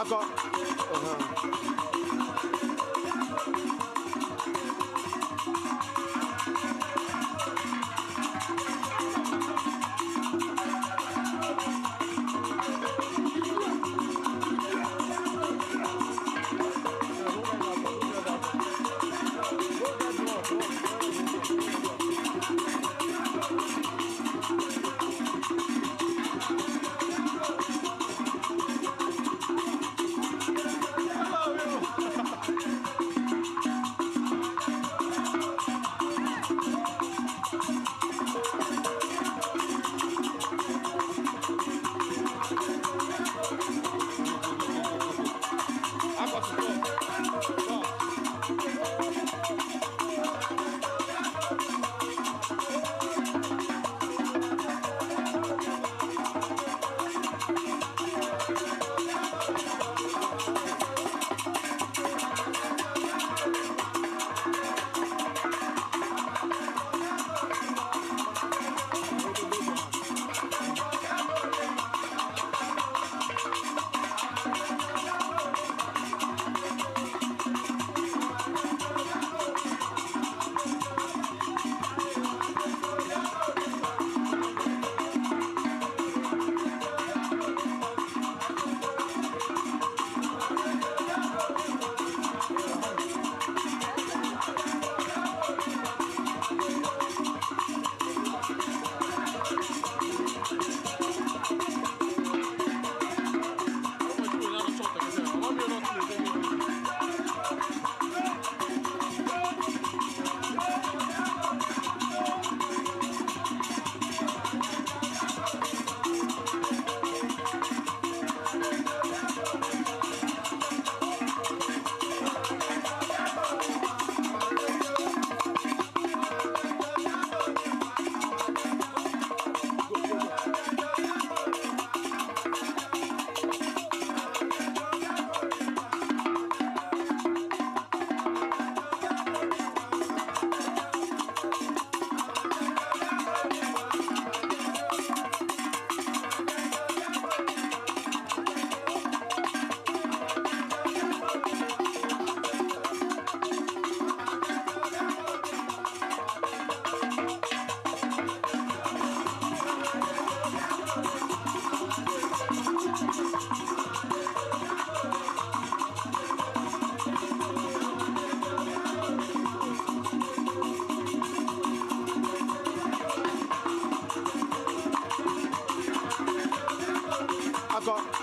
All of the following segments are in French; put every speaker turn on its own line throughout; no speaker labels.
D'accord. D'accord.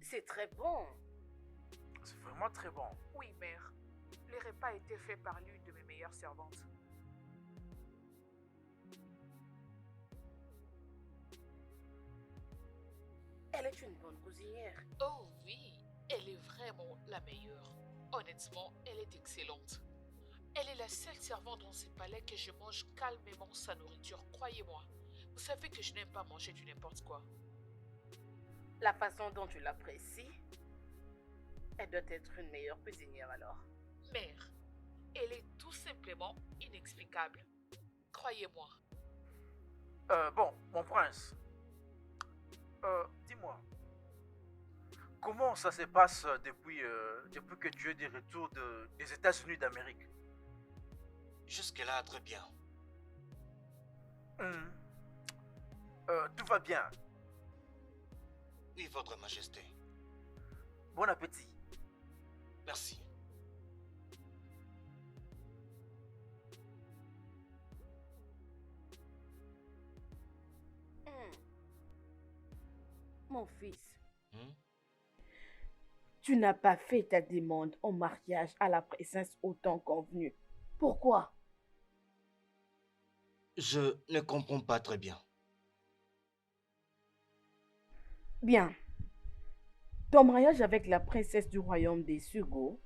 C'est très bon.
C'est vraiment très bon.
Oui, mère. Les repas étaient faits par l'une de mes meilleures servantes.
Elle est une bonne cuisinière.
Oh oui, elle est vraiment la meilleure. Honnêtement, elle est excellente. Elle est la seule servante dans ce palais que je mange calmement sa nourriture, croyez-moi. Vous savez que je n'aime pas manger du n'importe quoi.
La façon dont tu l'apprécies, elle doit être une meilleure cuisinière alors.
Mère, elle est tout simplement inexplicable. Croyez-moi.
Bon, mon prince, dis-moi, comment ça se passe depuis que tu es de retour des États-Unis d'Amérique?
Jusque-là, très bien.
Hmm, tout va bien.
Oui, Votre Majesté.
Bon appétit.
Merci.
Hmm. Mon fils,
Hmm?
tu n'as pas fait ta demande en mariage à la princesse au temps convenu. Pourquoi?
Je ne comprends pas très bien.
Bien. Ton mariage avec la princesse du royaume des Sugo,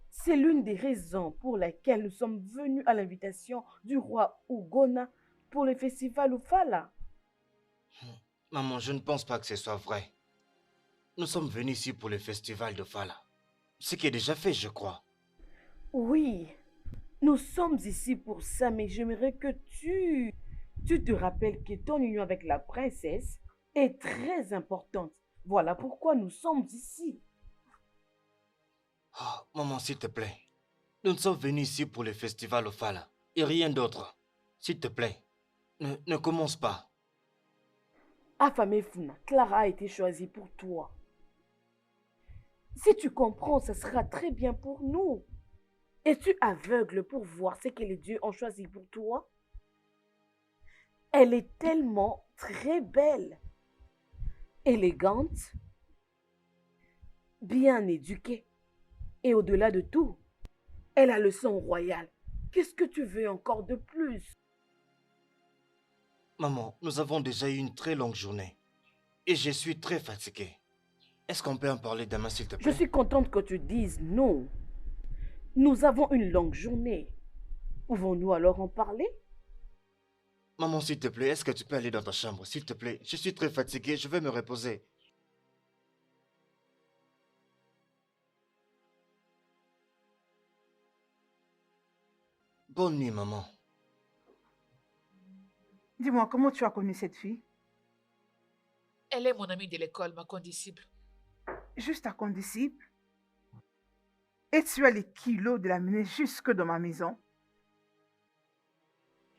c'est l'une des raisons pour lesquelles nous sommes venus à l'invitation du roi Ugona pour le festival Ufala.
Maman, je ne pense pas que ce soit vrai. Nous sommes venus ici pour le festival de Fala. Ce qui est déjà fait, je crois.
Oui, nous sommes ici pour ça, mais j'aimerais que tu te rappelles que ton union avec la princesse est très importante. Voilà pourquoi nous sommes ici.
Oh, maman, s'il te plaît. Nous sommes venus ici pour le festival de Fala. Et rien d'autre. S'il te plaît, ne commence pas.
Afamé Funa, Clara a été choisie pour toi. Si tu comprends, ce sera très bien pour nous. Es-tu aveugle pour voir ce que les dieux ont choisi pour toi? Elle est tellement très belle, élégante, bien éduquée. Et au-delà de tout, elle a le sang royal. Qu'est-ce que tu veux encore de plus?
Maman, nous avons déjà eu une très longue journée. Et je suis très fatigué. Est-ce qu'on peut en parler demain, s'il te
Je
plaît?
suis contente que tu dises non. Nous avons une longue journée. Pouvons-nous alors en parler?
Maman, s'il te plaît, est-ce que tu peux aller dans ta chambre, s'il te plaît? Je suis très fatigué, je vais me reposer. Bonne nuit, maman.
Dis-moi, comment tu as connu cette fille?
Elle est mon amie de l'école, ma condisciple.
Juste ta condisciple? Et tu as les kilos de la mener jusque dans ma maison?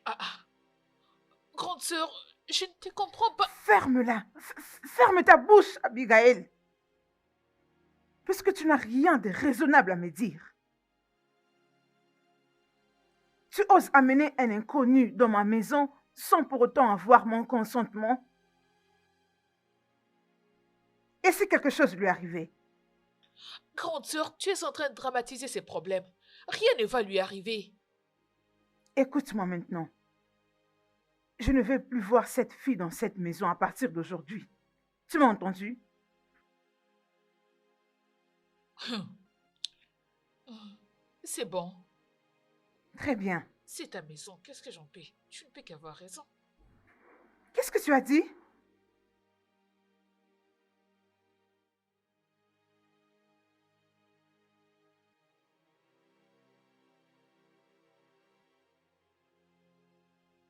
Ah ah. Grande sœur, je ne te comprends pas.
Ferme-la! Ferme ta bouche, Abigail! Puisque tu n'as rien de raisonnable à me dire. Tu oses amener un inconnu dans ma maison sans pour autant avoir mon consentement? Et si quelque chose lui arrivait?
Grande sœur, tu es en train de dramatiser ses problèmes. Rien ne va lui arriver.
Écoute-moi maintenant. Je ne veux plus voir cette fille dans cette maison à partir d'aujourd'hui. Tu m'as entendu?
C'est bon.
Très bien.
C'est ta maison, qu'est-ce que j'en paie? Tu ne peux qu'avoir raison.
Qu'est-ce que tu as dit?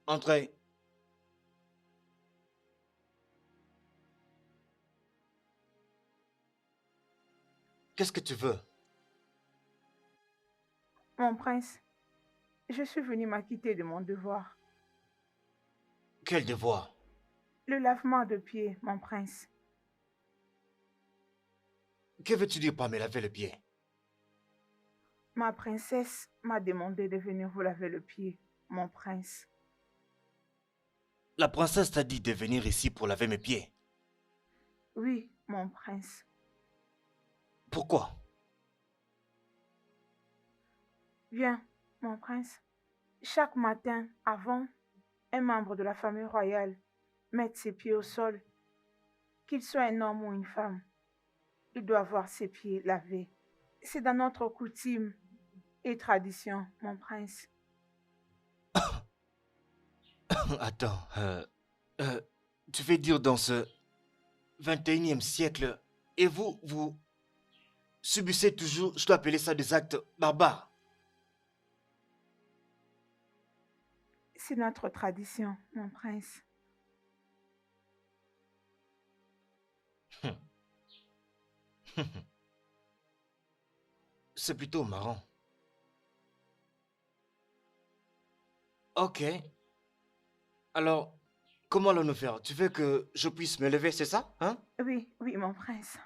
Entrez. Qu'est-ce que tu veux?
Mon prince, je suis venue m'acquitter de mon devoir.
Quel devoir?
Le lavement de pieds, mon prince.
Que veux-tu dire par me laver le pied?
Ma princesse m'a demandé de venir vous laver le pied, mon prince.
La princesse t'a dit de venir ici pour laver mes pieds.
Oui, mon prince.
Pourquoi?
Viens, mon prince. Chaque matin, avant, un membre de la famille royale met ses pieds au sol, qu'il soit un homme ou une femme. Il doit avoir ses pieds lavés. C'est dans notre coutume et tradition, mon prince.
Attends, euh, tu veux dire dans ce 21e siècle, et vous subissez toujours, je dois appeler ça des actes barbares.
C'est notre tradition, mon prince.
C'est plutôt marrant. Ok. Alors, comment allons-nous faire? Tu veux que je puisse me lever, c'est ça? Hein?
Oui, oui, mon prince.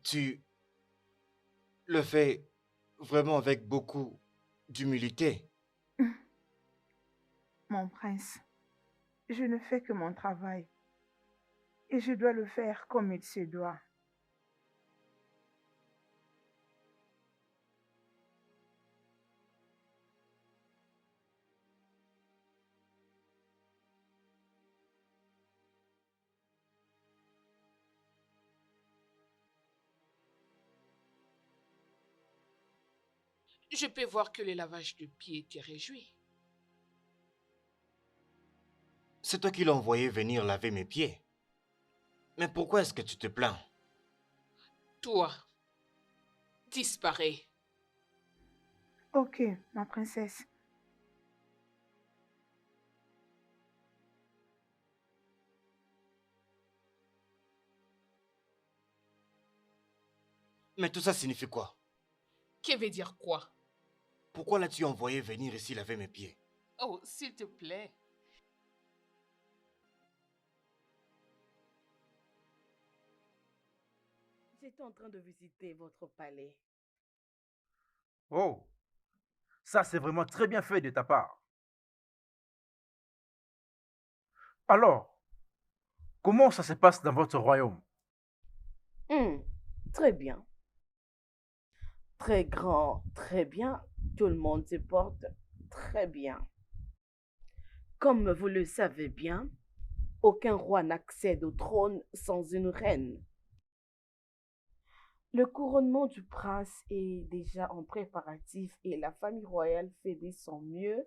Tu le fais vraiment avec beaucoup d'humilité.
Mon prince, je ne fais que mon travail et je dois le faire comme il se doit.
Je peux voir que le lavage de pieds te réjouit.
C'est toi qui l'as envoyé venir laver mes pieds. Mais pourquoi est-ce que tu te plains?
Toi, disparais.
Ok, ma princesse.
Mais tout ça signifie quoi?
Que veut dire quoi?
Pourquoi l'as-tu envoyé venir ici laver mes pieds?
Oh, s'il te plaît.
J'étais en train de visiter votre palais.
Oh, ça c'est vraiment très bien fait de ta part. Alors, comment ça se passe dans votre royaume?
Hmm, très bien. Très grand, très bien. Tout le monde se porte très bien. Comme vous le savez bien, aucun roi n'accède au trône sans une reine. Le couronnement du prince est déjà en préparatif et la famille royale fait de son mieux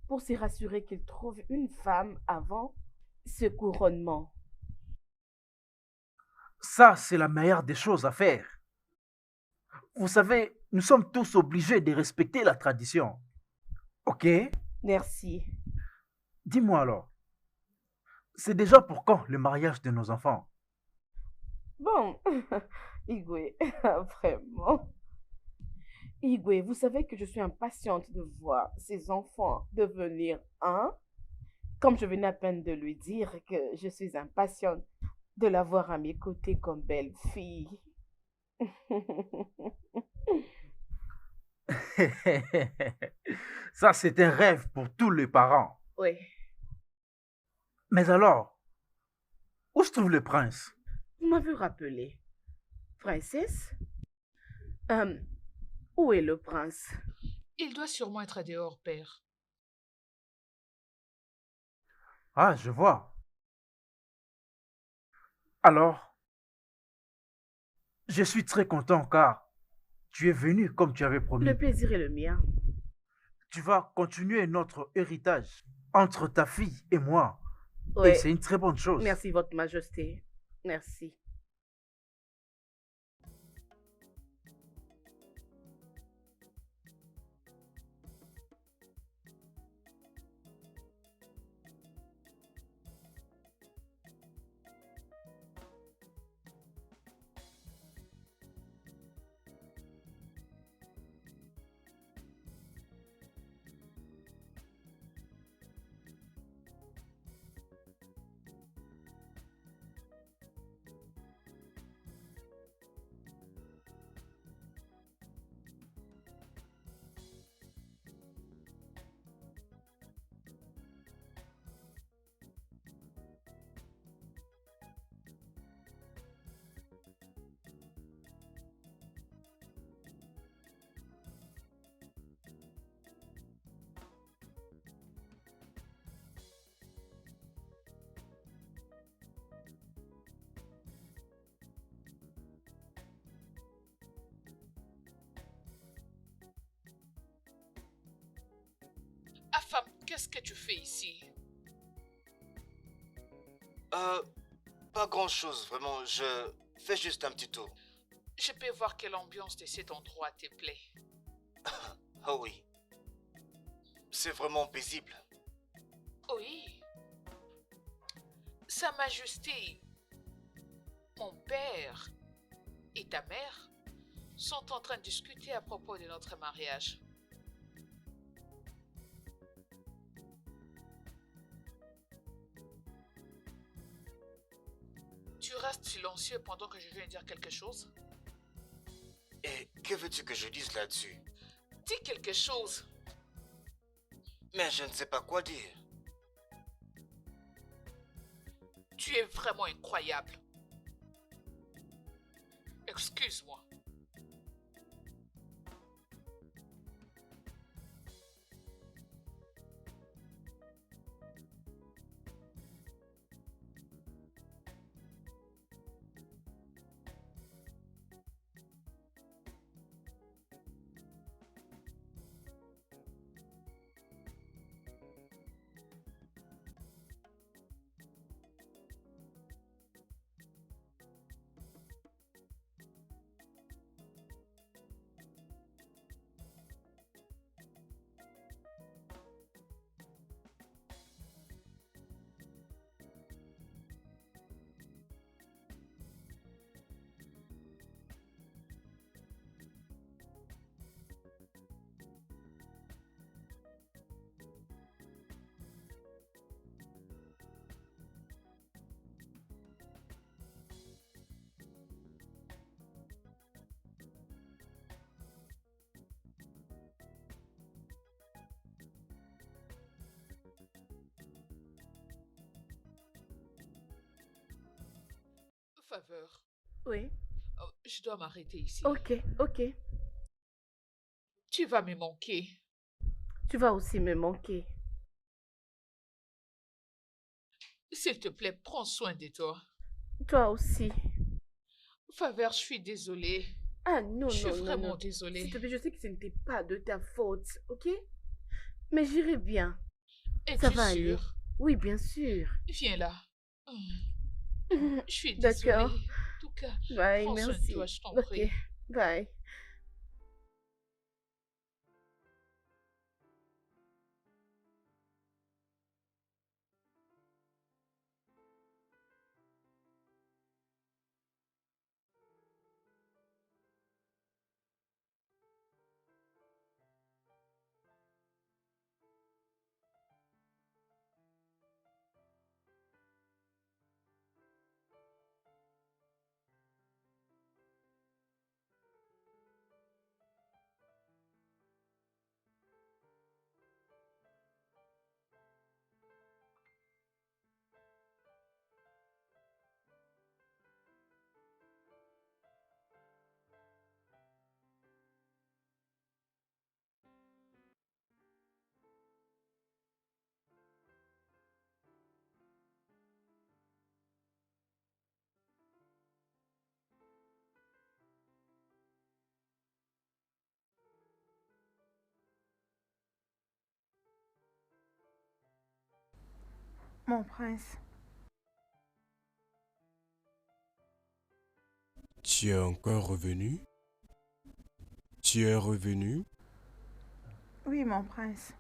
pour se rassurer qu'il trouve une femme avant ce couronnement.
Ça, c'est la meilleure des choses à faire. Vous savez, nous sommes tous obligés de respecter la tradition. Ok?
Merci.
Dis-moi alors, c'est déjà pour quand le mariage de nos enfants?
Bon, Igwe, vraiment. Igwe, vous savez que je suis impatiente de voir ces enfants devenir un, comme je venais à peine de lui dire que je suis impatiente de la voir à mes côtés comme belle fille.
Ça, c'est un rêve pour tous les parents.
Oui,
Mais alors, où se trouve le prince?
vous m'avez rappelé. Princesse, euh, où est le prince?
Il doit sûrement être dehors, père.
Ah, je vois. Alors, je suis très content car tu es venu comme tu avais promis.
Le plaisir est le mien.
Tu vas continuer notre héritage entre ta fille et moi.
Oui,
Et c'est une très bonne chose.
merci, Votre Majesté. Merci.
femme, qu'est-ce que tu fais ici?
Pas grand-chose, vraiment. Je fais juste un petit tour.
Je peux voir que l'ambiance de cet endroit te plaît.
Oh oui. C'est vraiment paisible.
Oui. Sa Majesté, mon père et ta mère sont en train de discuter à propos de notre mariage. Tu restes silencieux pendant que je viens dire quelque chose?
Et que veux-tu que je dise là-dessus?
Dis quelque chose.
Mais je ne sais pas quoi dire.
Tu es vraiment incroyable. Excuse-moi. Faveur.
Oui.
Oh, je dois m'arrêter ici.
Ok, ok.
Tu vas me manquer.
Tu vas aussi me manquer.
S'il te plaît, prends soin de toi.
Toi aussi.
Faveur, je suis désolée.
Ah non,
Je suis
non, non,
vraiment
non.
désolée.
S'il te plaît, je sais que ce n'était pas de ta faute, ok? Mais j'irai bien. Ça
Es-tu
va aller.
sûre?
Oui, bien sûr.
Viens là. Je suis désolée.
D'accord.
En tout cas,
Bye,
prends soin de
merci.
toi, je t'en
Ok,
prie.
bye.
Mon prince,
Tu es encore revenu? Tu es revenu?
oui, mon prince.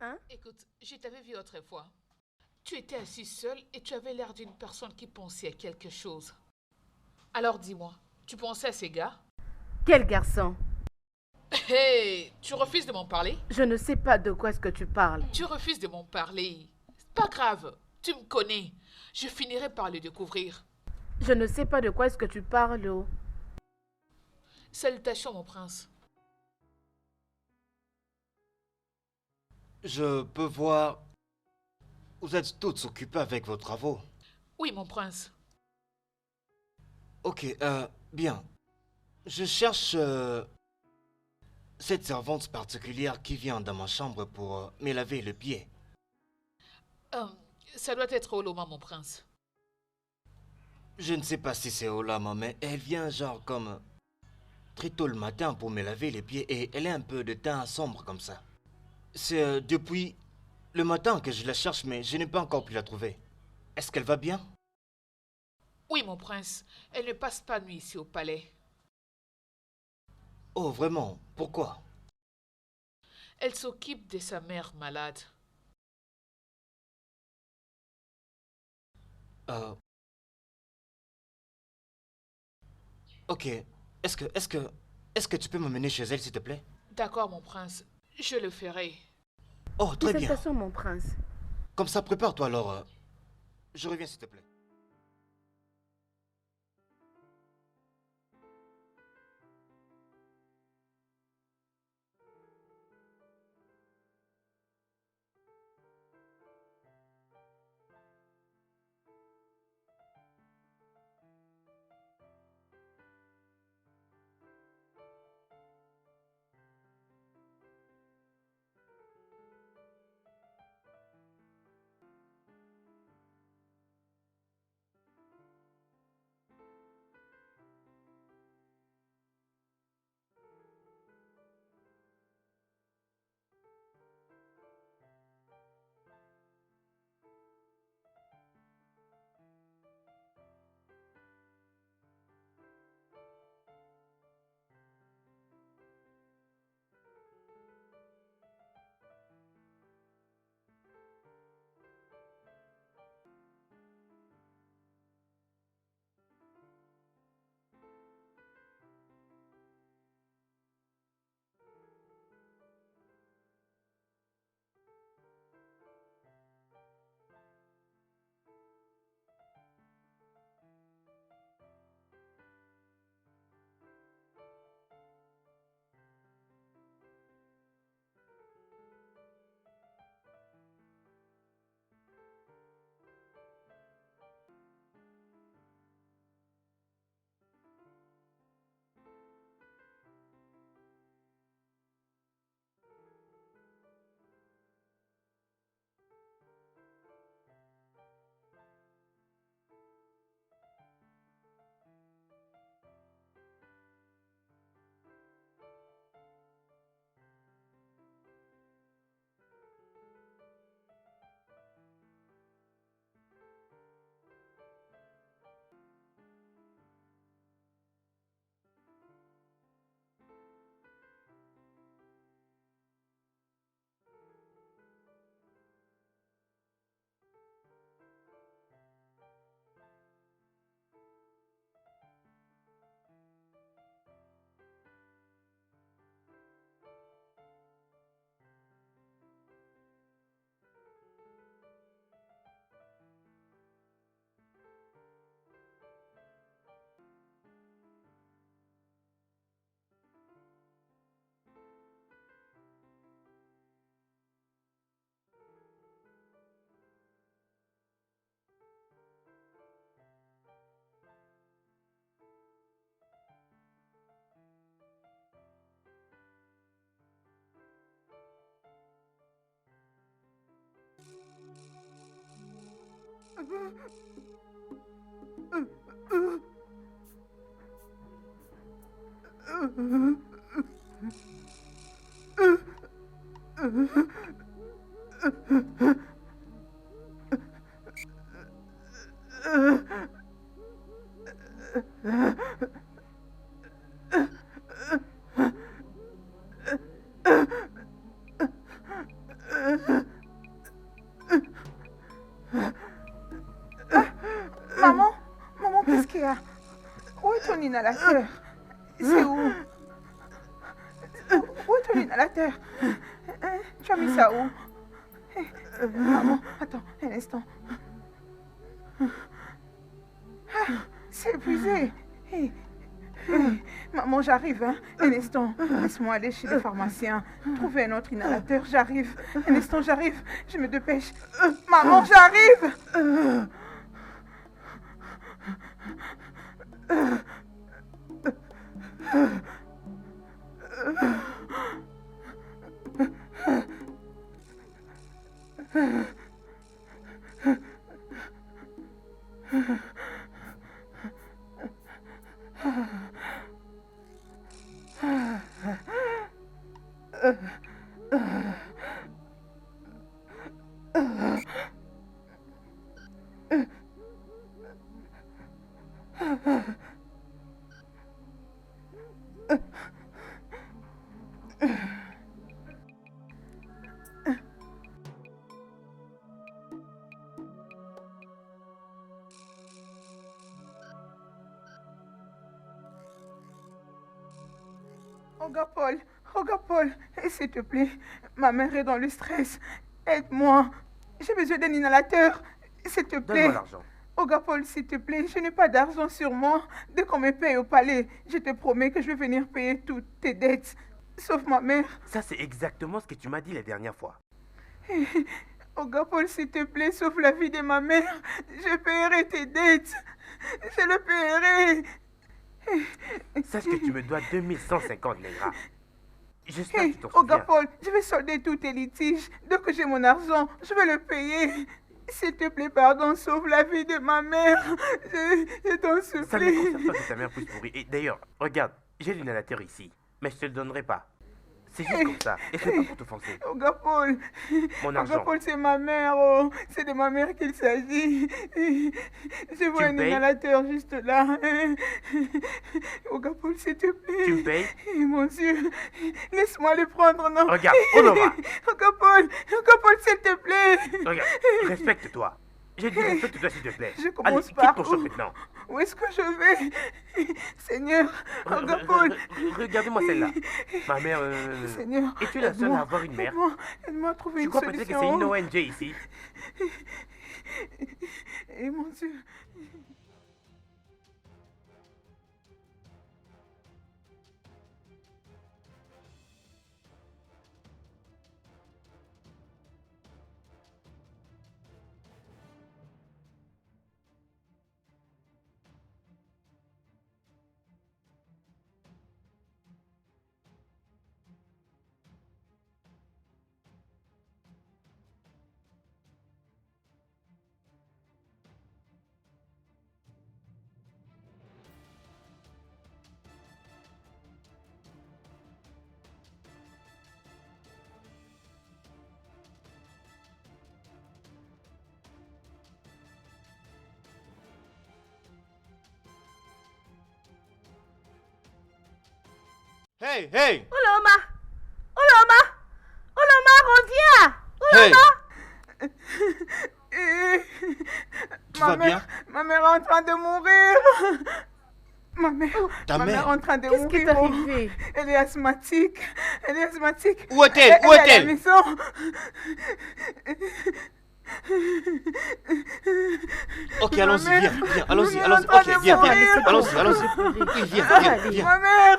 Hein?
Écoute, je t'avais vu autrefois. Tu étais assis seul et tu avais l'air d'une personne qui pensait à quelque chose. Alors dis-moi, tu pensais à ces gars?
Quel garçon?
Hey, tu refuses de m'en parler?
Je ne sais pas de quoi est-ce que tu parles.
Tu refuses de m'en parler. C'est pas grave, tu me connais. Je finirai par le découvrir.
Je ne sais pas de quoi est-ce que tu parles. Oh.
Salutations, mon prince.
Je peux voir... Vous êtes toutes occupées avec vos travaux.
Oui, mon prince.
Ok, bien. Je cherche cette servante particulière qui vient dans ma chambre pour me laver le pied.
Ça doit être Oloma, mon prince.
Je ne sais pas si c'est Olama, mais elle vient genre comme très tôt le matin pour me laver les pieds et elle est un peu de teint sombre comme ça. C'est depuis le matin que je la cherche, mais je n'ai pas encore pu la trouver. Est-ce qu'elle va bien?
Oui, mon prince. Elle ne passe pas nuit ici au palais.
Oh, vraiment? Pourquoi?
Elle s'occupe de sa mère malade.
Ok. Est-ce que tu peux m'emmener chez elle, s'il te plaît?
D'accord, mon prince. Je le ferai.
Oh, très
De cette
bien.
façon, mon prince.
Comme ça, prépare-toi alors. Je reviens, s'il te plaît.
inhalateur? C'est où? Où est ton inhalateur? Hein? Tu as mis ça où? Maman, attends un instant. C'est épuisé. Hey, maman, j'arrive, hein. Un instant. Laisse-moi aller chez le pharmacien. Trouver un autre inhalateur. J'arrive. Un instant, j'arrive. Je me dépêche. Maman, j'arrive. Regarde Paul, s'il te plaît, ma mère est dans le stress. Aide-moi. J'ai besoin d'un inhalateur. S'il te plaît.
Donne-moi l'argent.
Olga Paul, s'il te plaît, je n'ai pas d'argent sur moi. Dès qu'on me paye au palais, je te promets que je vais venir payer toutes tes dettes. Sauf ma mère.
Ça, c'est exactement ce que tu m'as dit la dernière fois.
Olga Paul, s'il te plaît, sauve la vie de ma mère. Je paierai tes dettes. Je le paierai.
Sache que tu me dois 2150 Negra. J'espère que tu t'en
Olga
souviens.
Paul, je vais solder tous tes litiges. Dès que j'ai mon argent, je vais le payer. S'il te plaît, pardon, sauve la vie de ma mère. Je t'en supplie.
Ça ne me concerne pas que ta mère puisse pourrir. Et d'ailleurs, regarde, j'ai l'inhalateur ici, mais je te le donnerai pas. C'est juste comme ça, et c'est pas pour t'offenser.
Olga Paul,
Mon
Olga
argent.
Paul, c'est ma mère. Oh. C'est de ma mère qu'il s'agit. Je vois
Tu
un
me payes?
inhalateur juste là. Olga Paul, s'il te plaît.
Tu me payes?
Mon Dieu, laisse-moi le prendre, non?
Regarde, Onoma.
Olga Paul, s'il te plaît.
Regarde, respecte-toi. J'ai dit respecte-toi s'il te plaît.
Je
Allez,
commence
quitte
par
ton shop maintenant.
Où est-ce que je vais? Seigneur, Olga Paul.
Regardez-moi celle-là. Ma mère...
Seigneur,
es-tu la seule
aide-moi,
à avoir une mère?
Aide-moi à trouver
Tu
une
crois peut-être que c'est
solution.
une ONG ici?
Et mon Dieu.
Hey, hey!
Oloma! Oloma! Oloma, reviens!
Hey! Tu vas bien?
Ma mère est en train de mourir. Ma mère,
Ta
ma mère est
mère?
en train de
Qu'est-ce
mourir.
qui est arrivé?
Elle est asthmatique. Elle est asthmatique.
Où est-elle? Où
Elle est à la
est-elle?
maison.
Ok,
Ma
allons-y,
mère-
viens, allons-y,
ma mère
allons-y.
est en train
Ok,
de
viens,
mourir.
viens, allons-y, allons-y. Oui, viens, viens.
Ma mère.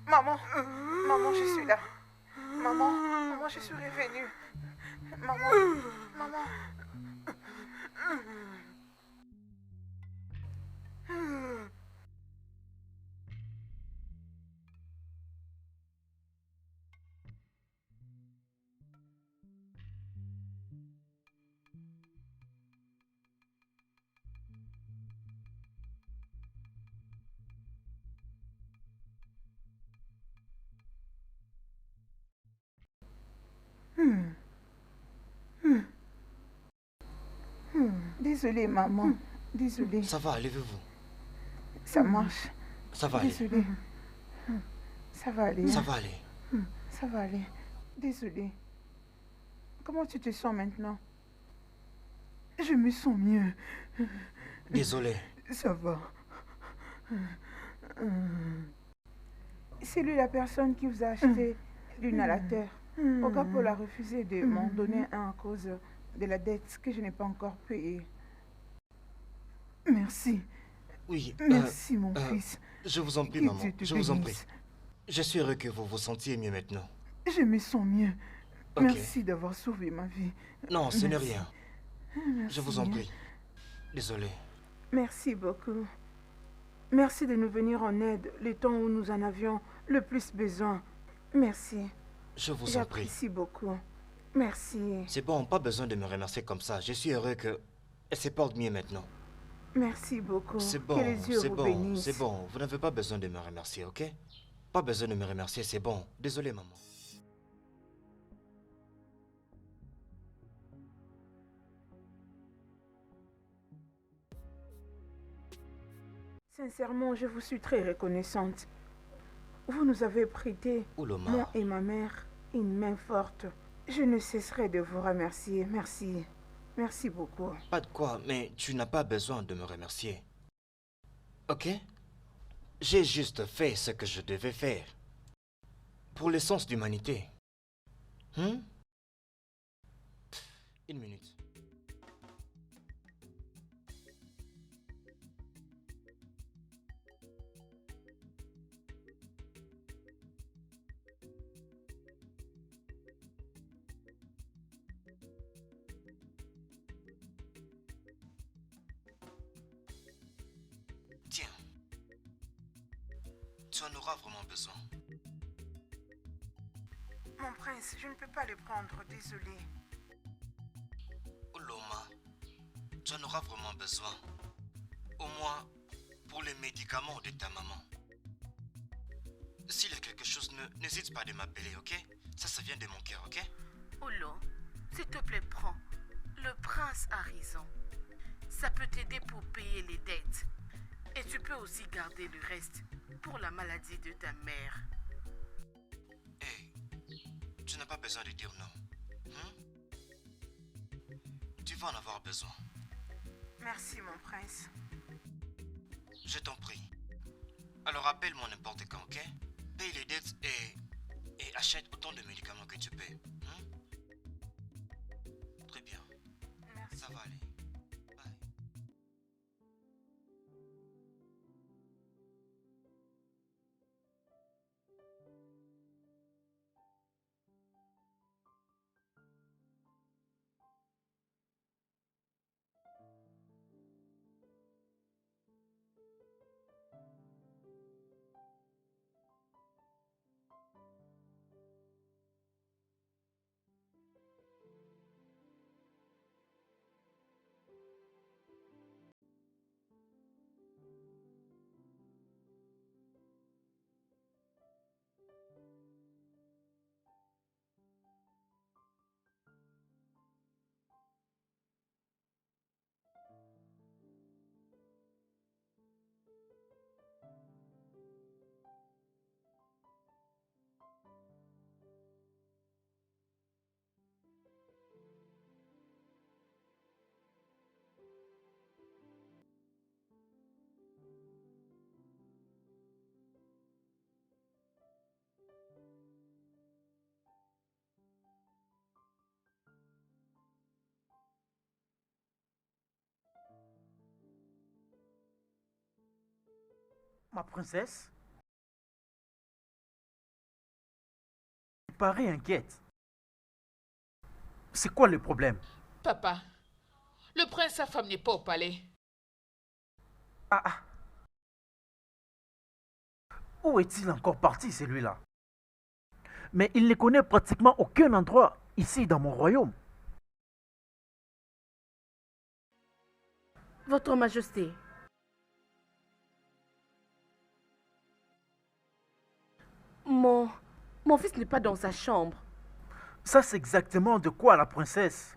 Maman, maman, je suis là. Maman, maman, je suis revenue. Maman, maman. Désolée, maman. Désolée.
Ça va, levez-vous.
Ça marche.
Ça va aller.
Désolée. Ça va aller.
Ça va aller.
Ça va aller. Désolée. Comment tu te sens maintenant? Je me sens mieux.
Désolé.
Ça va. C'est lui la personne qui vous a acheté l'inhalateur. Okapo a refusé de m'en donner un à cause de la dette que je n'ai pas encore payée. Merci.
Oui.
Merci, mon fils.
Je vous en prie,
Que
maman.
Dieu te
Je vous en prie.
bénisse.
Je suis heureux que vous vous sentiez mieux maintenant.
Je me sens mieux.
Ok.
Merci d'avoir sauvé ma vie.
Non, ce n'est
Merci.
rien.
Merci.
Je vous en prie. Désolé.
Merci beaucoup. Merci de nous venir en aide le temps où nous en avions le plus besoin. Merci.
Je vous en prie.
J'apprécie beaucoup. Merci.
C'est bon, pas besoin de me remercier comme ça. Je suis heureux que elle se porte mieux maintenant.
Merci beaucoup.
C'est bon,
Que les dieux
c'est
vous
bon,
bénissent.
c'est bon. Vous n'avez pas besoin de me remercier, ok? Pas besoin de me remercier, c'est bon. Désolé, maman.
Sincèrement, je vous suis très reconnaissante. Vous nous avez prêté,
Ouloma.
moi et ma mère, une main forte. Je ne cesserai de vous remercier. Merci. Merci beaucoup.
Pas de quoi, mais tu n'as pas besoin de me remercier. Ok? J'ai juste fait ce que je devais faire. Pour l'essence d'humanité. Une minute. Tiens. Tu en auras vraiment besoin.
Mon prince, je ne peux pas le prendre, désolé.
Loma, tu en auras vraiment besoin. Au moins pour les médicaments de ta maman. S'il y a quelque chose, n'hésite pas de m'appeler, ok? Ça vient de mon cœur, ok?
Olo, s'il te plaît, prends. Le prince a raison. Ça peut t'aider pour payer les dettes. Et tu peux aussi garder le reste pour la maladie de ta mère.
Hey, tu n'as pas besoin de dire non. Tu vas en avoir besoin.
Merci, mon prince.
Je t'en prie. Alors appelle-moi n'importe quand, ok? Paye les dettes et achète autant de médicaments que tu peux. Très bien.
Merci.
Ça va aller. Bye.
Ma princesse, tu parais inquiète. C'est quoi le problème?
Papa, le prince, sa femme n'est pas au palais.
Ah, ah. Où est-il encore parti, celui-là? Mais il ne connaît pratiquement aucun endroit ici dans mon royaume.
Votre Majesté, mon fils n'est pas dans sa chambre.
Ça, c'est exactement de quoi la princesse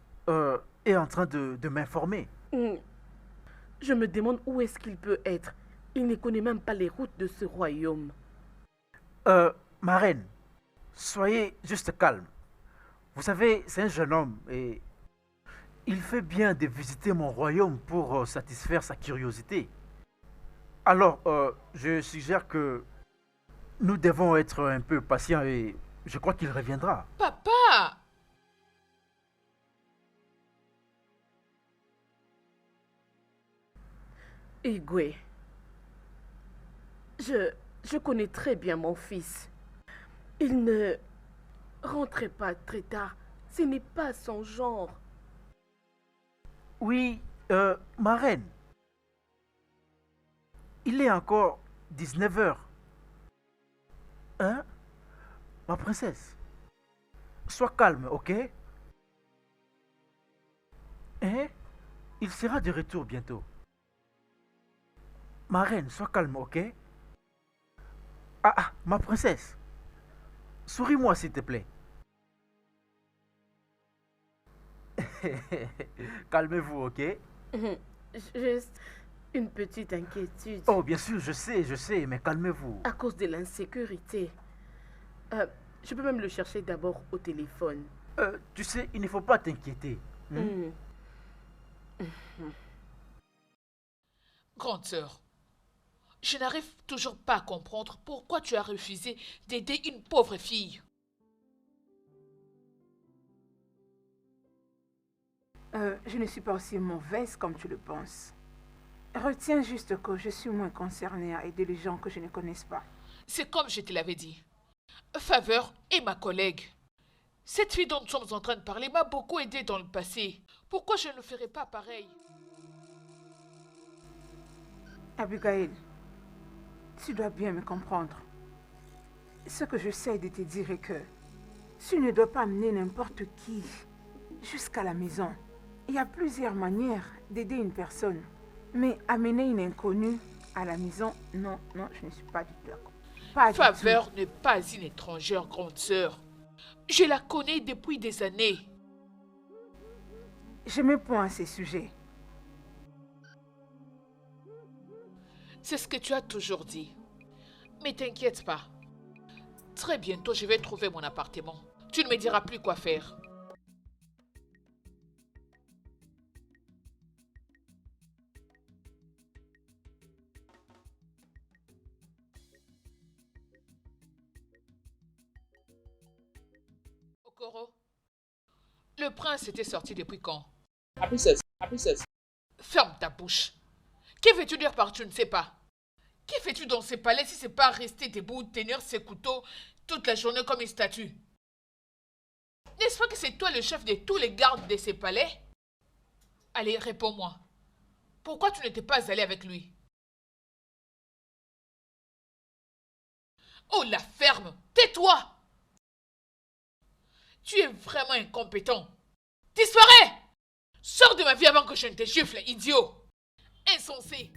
est en train de m'informer.
Hmm. Je me demande où est-ce qu'il peut être. Il ne connaît même pas les routes de ce royaume.
Ma reine, soyez juste calme. Vous savez, c'est un jeune homme et il fait bien de visiter mon royaume pour satisfaire sa curiosité. Alors, je suggère que nous devons être un peu patients et je crois qu'il reviendra.
Papa!
Igwe, je connais très bien mon fils. Il ne rentrait pas très tard. Ce n'est pas son genre.
Oui, ma reine, il est encore 19 heures. Hein? Ma princesse, sois calme, ok? Hein? Il sera de retour bientôt. Ma reine, sois calme, ok? Ah, ah, ma princesse, souris-moi s'il te plaît. Calmez-vous, ok?
Juste une petite inquiétude.
Oh, bien sûr, je sais, mais calmez-vous.
À cause de l'insécurité. Je peux même le chercher d'abord au téléphone.
Tu sais, il ne faut pas t'inquiéter.
Hmm.
Grande sœur, je n'arrive toujours pas à comprendre pourquoi tu as refusé d'aider une pauvre fille.
Je ne suis pas aussi mauvaise comme tu le penses. Retiens juste que je suis moins concernée à aider les gens que je ne connaisse pas.
C'est comme je te l'avais dit. Faveur est ma collègue. Cette fille dont nous sommes en train de parler m'a beaucoup aidé dans le passé. Pourquoi je ne ferais pas pareil?
Abigail, tu dois bien me comprendre. Ce que j'essaie de te dire est que tu ne dois pas amener n'importe qui jusqu'à la maison. Il y a plusieurs manières d'aider une personne. Mais amener une inconnue à la maison, non, je ne suis pas du tout d'accord. Pas du tout.
Faveur n'est pas une étrangère, grande sœur. Je la connais depuis des années.
Je me pointe à ces sujets.
C'est ce que tu as toujours dit. Mais t'inquiète pas. Très bientôt, je vais trouver mon appartement. Tu ne me diras plus quoi faire. Okoro, le prince était sorti depuis quand?
La princesse.
Ferme ta bouche. Que veux-tu dire par tu ne sais pas? Que fais-tu dans ce palais si c'est pas rester debout, tenir ses couteaux toute la journée comme une statue? N'est-ce pas que c'est toi le chef de tous les gardes de ces palais? Allez, réponds-moi. Pourquoi tu n'étais pas allé avec lui? Oh, la ferme! Tais-toi! Tu es vraiment incompétent. Disparais! Sors de ma vie avant que je ne te gifle, idiot! Insensé!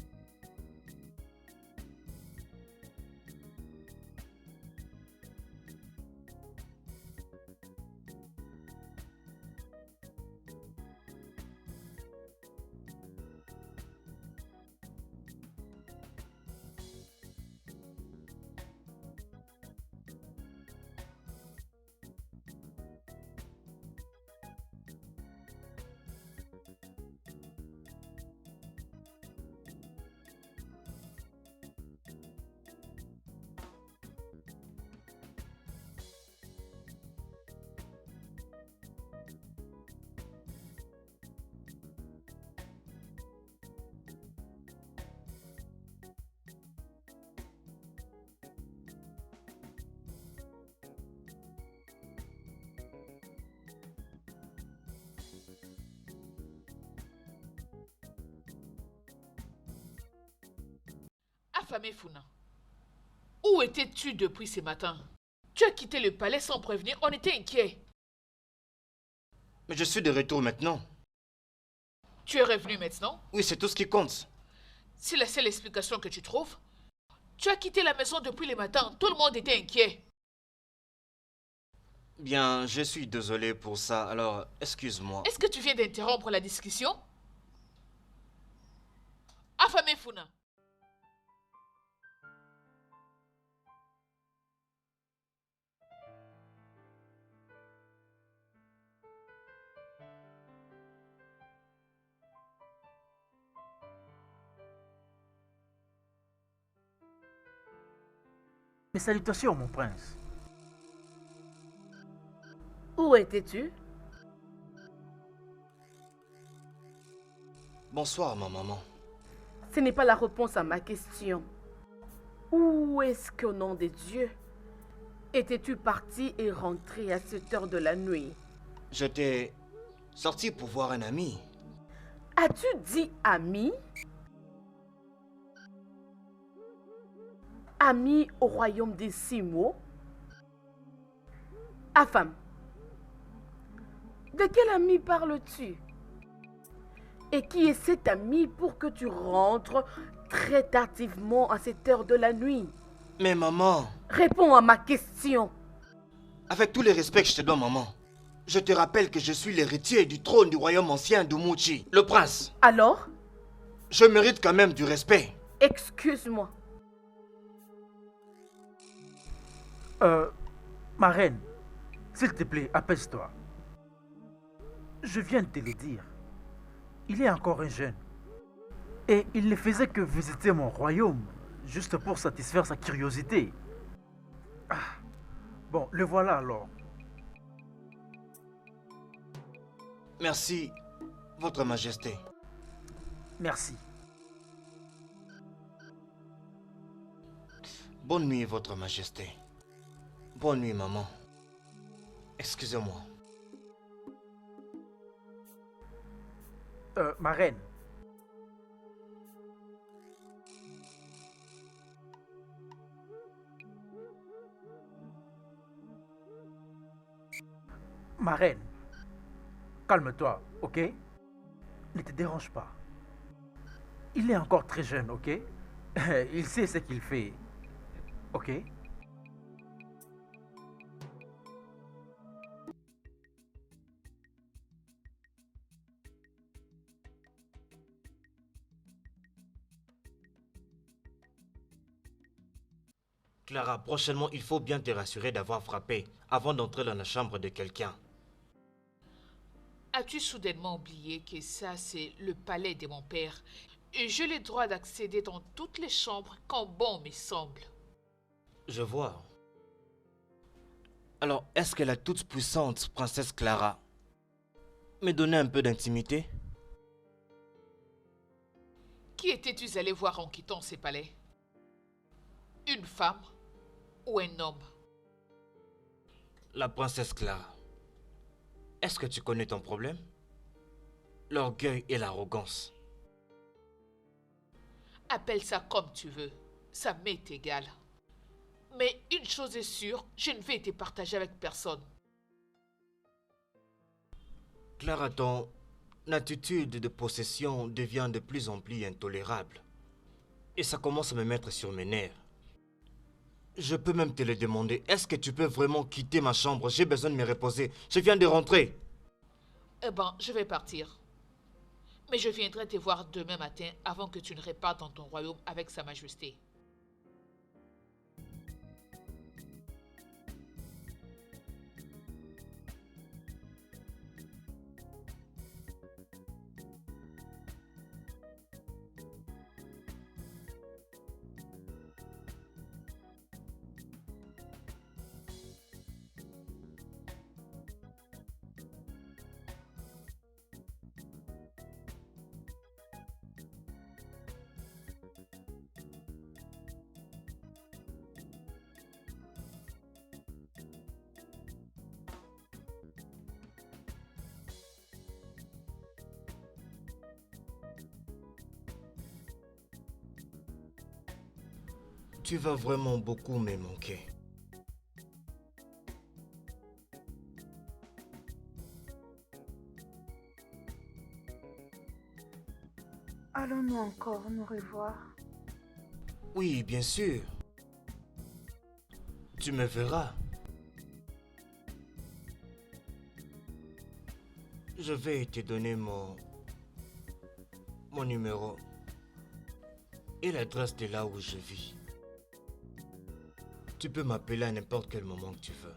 Affamé Funa, où étais-tu depuis ce matin? Tu as quitté le palais sans prévenir, on était inquiets.
Mais je suis de retour maintenant.
Tu es revenu maintenant?
Oui, c'est tout ce qui compte.
C'est la seule explication que tu trouves? Tu as quitté la maison depuis le matin, tout le monde était inquiet.
Bien, je suis désolé pour ça, alors excuse-moi.
Est-ce que tu viens d'interrompre la discussion? Affamé Funa.
Mes salutations, mon prince.
Où étais-tu?
Bonsoir, ma maman.
Ce n'est pas la réponse à ma question. Où est-ce qu'au nom de Dieu étais-tu parti et rentré à cette heure de la nuit?
J'étais sorti pour voir un ami.
As-tu dit ami? Ami au royaume des Simo? Afam, de quel ami parles-tu? Et qui est cet ami pour que tu rentres très tardivement à cette heure de la nuit?
Mais maman,
Réponds à ma question.
avec tous les respects que je te dois, maman, je te rappelle que je suis l'héritier du trône du royaume ancien d'Umuchi, le prince.
Alors,
Je mérite quand même du respect.
excuse-moi.
Ma reine, s'il te plaît, apaise-toi. Je viens de te le dire. Il est encore un jeune. Et il ne faisait que visiter mon royaume, juste pour satisfaire sa curiosité. Ah, bon, le voilà alors.
Merci, Votre Majesté.
Merci.
Bonne nuit, Votre Majesté. Bonne nuit, maman. Excusez-moi.
Ma reine. Ma reine, calme-toi, ok? Ne te dérange pas. Il est encore très jeune, ok? Il sait ce qu'il fait, ok?
Clara, prochainement, il faut bien te rassurer d'avoir frappé avant d'entrer dans la chambre de quelqu'un.
As-tu soudainement oublié que ça, c'est le palais de mon père et j'ai le droit d'accéder dans toutes les chambres quand bon me semble?
Je vois. Alors, est-ce que la toute-puissante princesse Clara me donnait un peu d'intimité?
Qui étais-tu allé voir en quittant ces palais? Une femme ou un homme?
La princesse Clara. Est-ce que tu connais ton problème? L'orgueil et l'arrogance.
Appelle ça comme tu veux, ça m'est égal. Mais une chose est sûre, je ne vais te partager avec personne.
Clara, ton attitude de possession devient de plus en plus intolérable. Et ça commence à me mettre sur mes nerfs. Je peux même te le demander. Est-ce que tu peux vraiment quitter ma chambre? J'ai besoin de me reposer. Je viens de rentrer.
Eh ben, je vais partir. Mais je viendrai te voir demain matin avant que tu ne repartes dans ton royaume avec Sa Majesté.
Tu vas vraiment beaucoup me manquer.
Allons-nous encore nous revoir?
Oui, bien sûr. Tu me verras. Je vais te donner mon numéro et l'adresse de là où je vis. Tu peux m'appeler à n'importe quel moment que tu veux.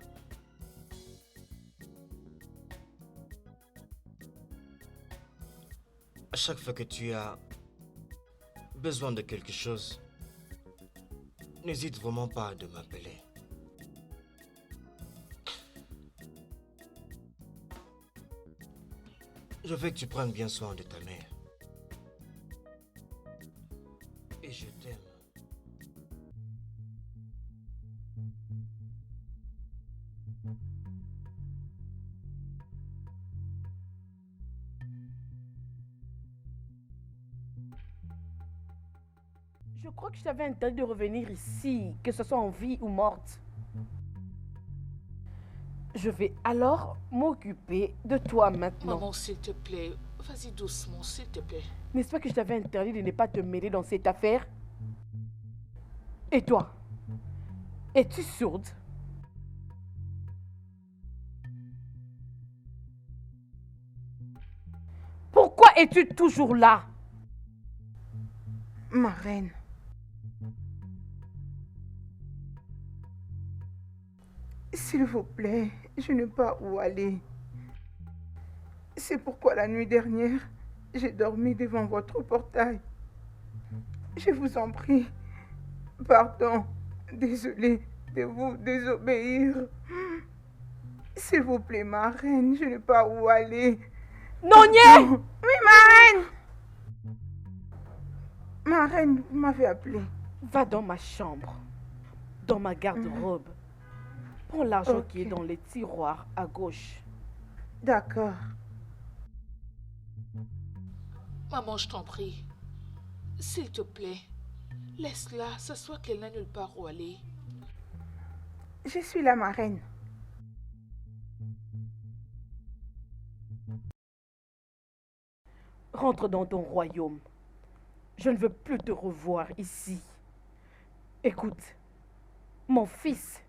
À chaque fois que tu as besoin de quelque chose, n'hésite vraiment pas de m'appeler. Je veux que tu prennes bien soin de ta mère. Et je t'aime.
Je crois que je t'avais interdit de revenir ici, que ce soit en vie ou morte. Je vais alors m'occuper de toi maintenant.
Maman, s'il te plaît, vas-y doucement, s'il te plaît.
N'est-ce pas que je t'avais interdit de ne pas te mêler dans cette affaire? Et toi? Es-tu sourde? Pourquoi es-tu toujours là?
Ma reine, s'il vous plaît, je n'ai pas où aller. C'est pourquoi la nuit dernière, j'ai dormi devant votre portail. Je vous en prie, pardon, désolé de vous désobéir. S'il vous plaît, ma reine, je n'ai pas où aller.
Nonier!
Oui, ma reine! Ma reine, vous m'avez appelé.
Va dans ma chambre, dans ma garde-robe. Prends l'argent qui est
Ok.
dans les tiroirs à gauche.
D'accord.
Maman, je t'en prie. S'il te plaît, laisse-la, s'assoit qu'elle n'a nulle part où aller.
Je suis là, ma reine.
Rentre dans ton royaume. Je ne veux plus te revoir ici. Écoute, mon fils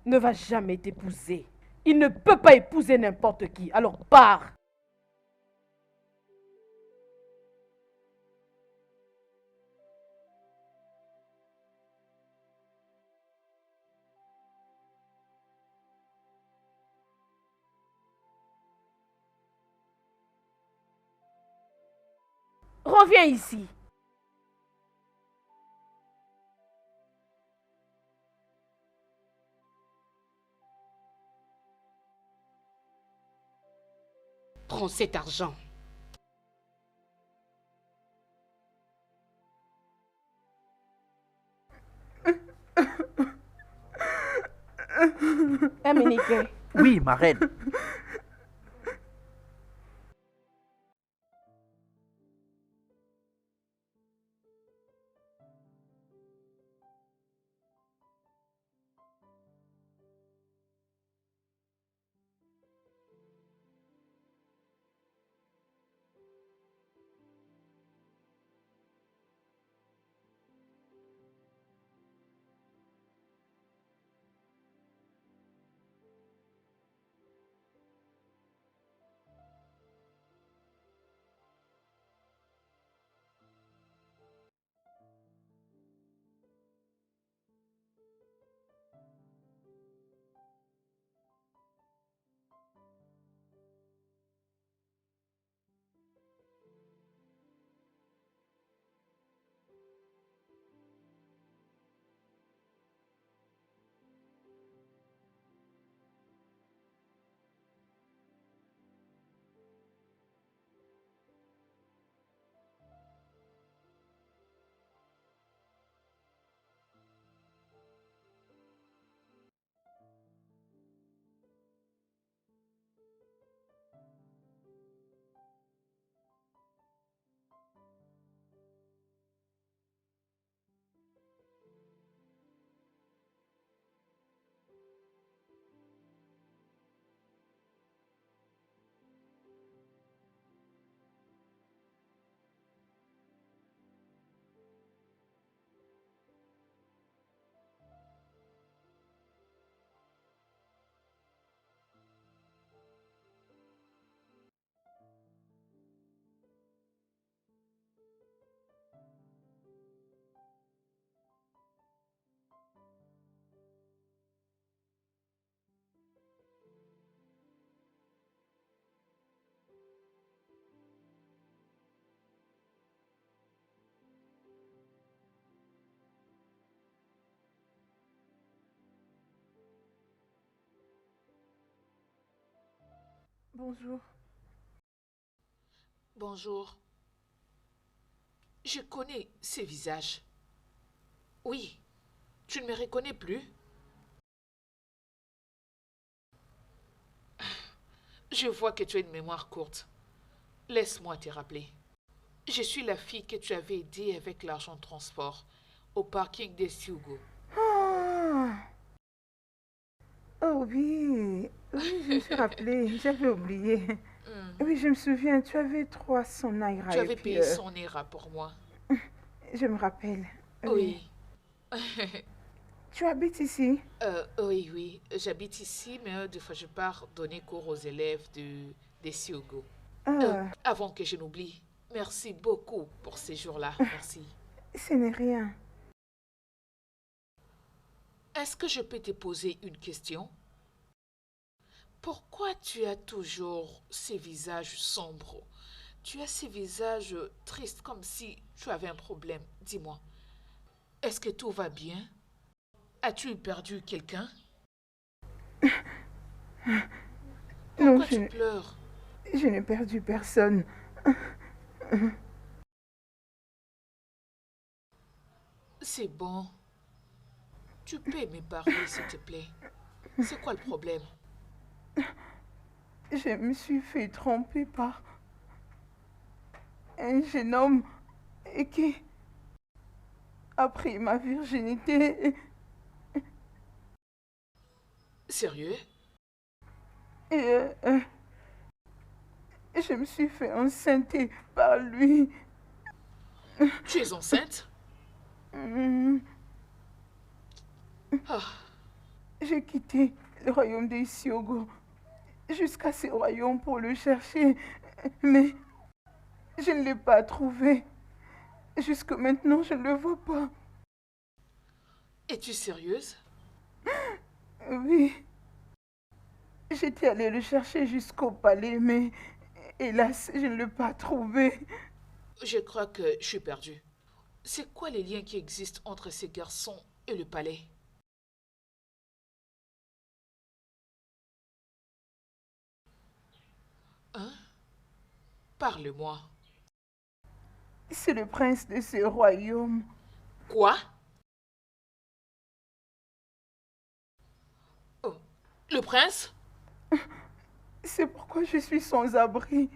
ne va jamais t'épouser. Il ne peut pas épouser n'importe qui. Alors pars. Reviens ici. Prends cet argent. Aminique,
Oui, ma reine.
Bonjour.
Bonjour. Je connais ces visages. Oui, tu ne me reconnais plus? Je vois que tu as une mémoire courte. Laisse-moi te rappeler. Je suis la fille que tu avais aidée avec l'argent de transport au parking des Sugo.
Ah! Oh oui, oui, je me suis rappelée, j'avais oublié. Oui, je me souviens, tu avais 300 naira
Tu
et
avais
puis
payé son IRA pour moi.
je me rappelle.
Oui.
Tu habites ici?
Oui, oui. J'habite ici, mais des fois je pars donner cours aux élèves des Sugo. Avant que je n'oublie, merci beaucoup pour ces jours-là. Merci.
Ce n'est rien.
Est-ce que je peux te poser une question? Pourquoi tu as toujours ces visages sombres? Tu as ces visages tristes comme si tu avais un problème. Dis-moi, est-ce que tout va bien? As-tu perdu quelqu'un?
Non,
Pourquoi tu pleures?
je n'ai perdu personne.
C'est bon. Tu peux me parler, s'il te plaît. C'est quoi le problème?
Je me suis fait tromper par un jeune homme qui a pris ma virginité.
Sérieux?
Et je me suis fait enceinte par lui.
Tu es enceinte? Ah,
J'ai quitté le royaume des Siogo jusqu'à ce royaume pour le chercher, mais je ne l'ai pas trouvé. Jusque maintenant, je ne le vois pas.
es-tu sérieuse?
Oui. J'étais allée le chercher jusqu'au palais, mais hélas, je ne l'ai pas trouvé.
Je crois que je suis perdue. C'est quoi les liens qui existent entre ces garçons et le palais? Hein? Parle-moi.
C'est le prince de ce royaume.
Quoi? Oh, le prince?
C'est pourquoi je suis sans abri.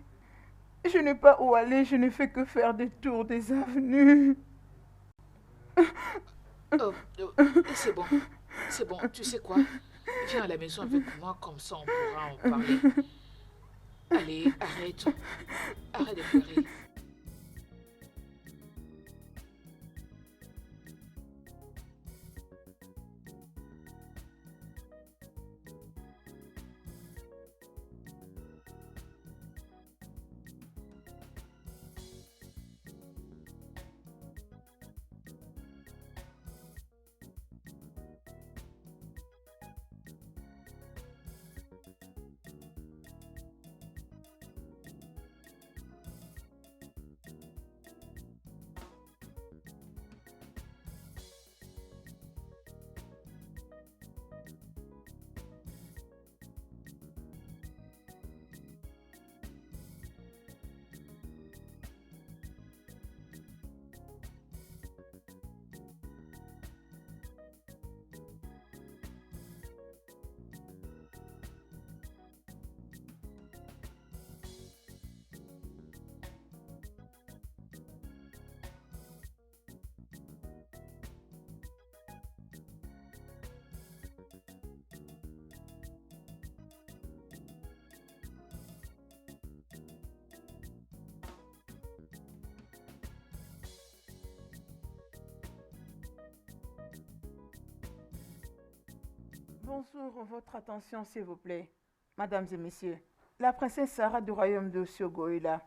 Je n'ai pas où aller, je ne fais que faire des tours des avenues.
C'est bon. C'est bon. Tu sais quoi? Viens à la maison avec moi, comme ça on pourra en parler. Allez, arrête. Arrête de pleurer.
Bonjour, votre attention s'il vous plaît. Mesdames et messieurs, la princesse Sarah du royaume de Siogo est là.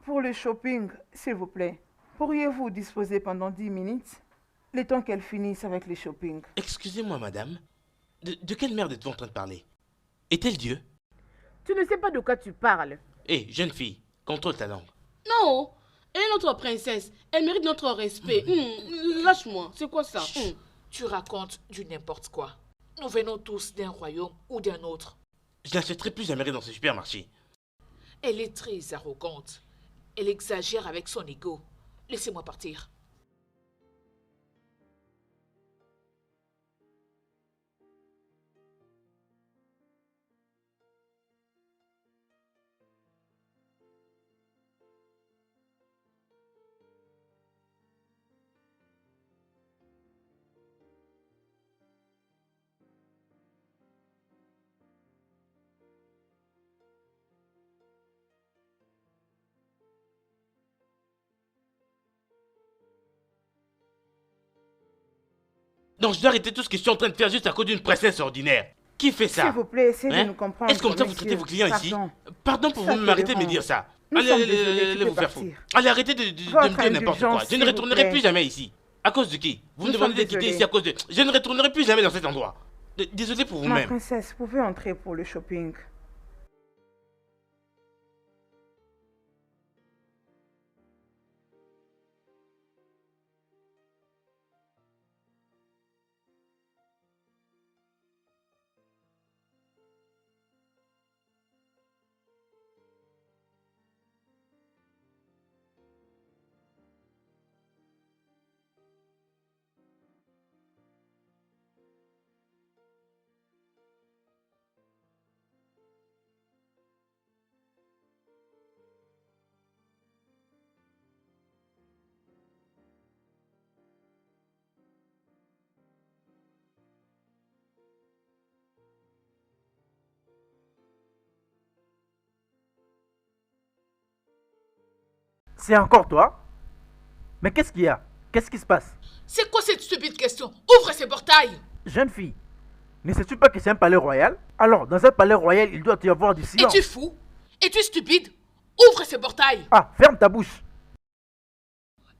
Pour le shopping, s'il vous plaît, pourriez-vous disposer pendant 10 minutes, le temps qu'elle finisse avec le shopping?
Excusez-moi, madame. De quelle merde êtes-vous en train de parler? Est-elle Dieu?
Tu ne sais pas de quoi tu parles.
Hé, jeune fille, contrôle ta langue.
Non, elle est notre princesse. Elle mérite notre respect. Lâche-moi, c'est quoi ça?
Chut, tu racontes du n'importe quoi. Nous venons tous d'un royaume ou d'un autre.
Je n'achèterai plus jamais dans ce supermarché.
Elle est très arrogante. Elle exagère avec son ego. Laissez-moi partir.
Donc je dois arrêter tout ce que je suis en train de faire juste à cause d'une princesse ordinaire. Qui fait ça?
S'il vous plaît, essayez
Hein?
de nous comprendre.
Est-ce comme ça vous
messieurs.
traitez vos clients ici?
Pardon.
Pardon pour
Ça
vous m'arrêter de me
dérange.
dire ça.
Nous
Allez,
sommes
allez,
désolés,
allez,
tu
allez
peux
vous faire foutre.
partir.
Allez, arrêtez de me
Votre
dire n'importe quoi.
indulgence,
Je ne
s'il vous
retournerai
plaît.
plus jamais ici. À cause de qui? Vous me
Nous
demandez de
sommes
quitter
désolés.
ici à cause de... Je ne retournerai plus jamais dans cet endroit. Désolé pour
Ma
vous-même.
princesse, vous pouvez entrer pour le shopping.
C'est encore toi? Mais qu'est-ce qu'il y a? Qu'est-ce qui se passe?
C'est quoi cette stupide question? Ouvre ces portails!
Jeune fille, ne sais-tu pas que c'est un palais royal? Alors, dans un palais royal, il doit y avoir du silence.
Es-tu fou? Es-tu stupide? Ouvre ces portails!
Ah, ferme ta bouche.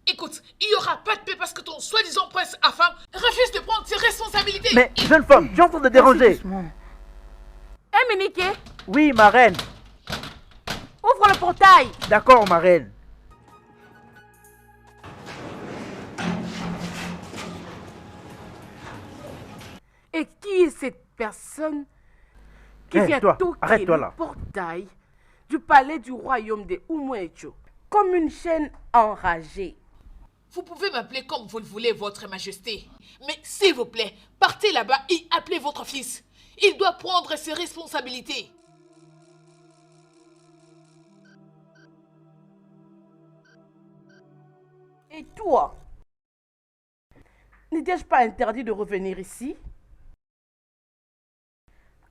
Écoute, il n'y aura pas de paix parce que ton soi-disant prince affam refuse de prendre ses responsabilités.
Mais, jeune femme, tu es en train de déranger.
Doucement.
Hé, Miniké,
Oui, ma reine.
ouvre le portail.
D'accord, ma reine.
Et qui est cette personne qui
Hé,
vient
toi,
toquer
arrête-toi
le
là.
portail du palais du royaume des Umwecho comme une chaîne enragée?
Vous pouvez m'appeler comme vous le voulez, votre majesté. Mais s'il vous plaît, partez là-bas et appelez votre fils. Il doit prendre ses responsabilités.
Et toi, n'étais-je pas interdit de revenir ici?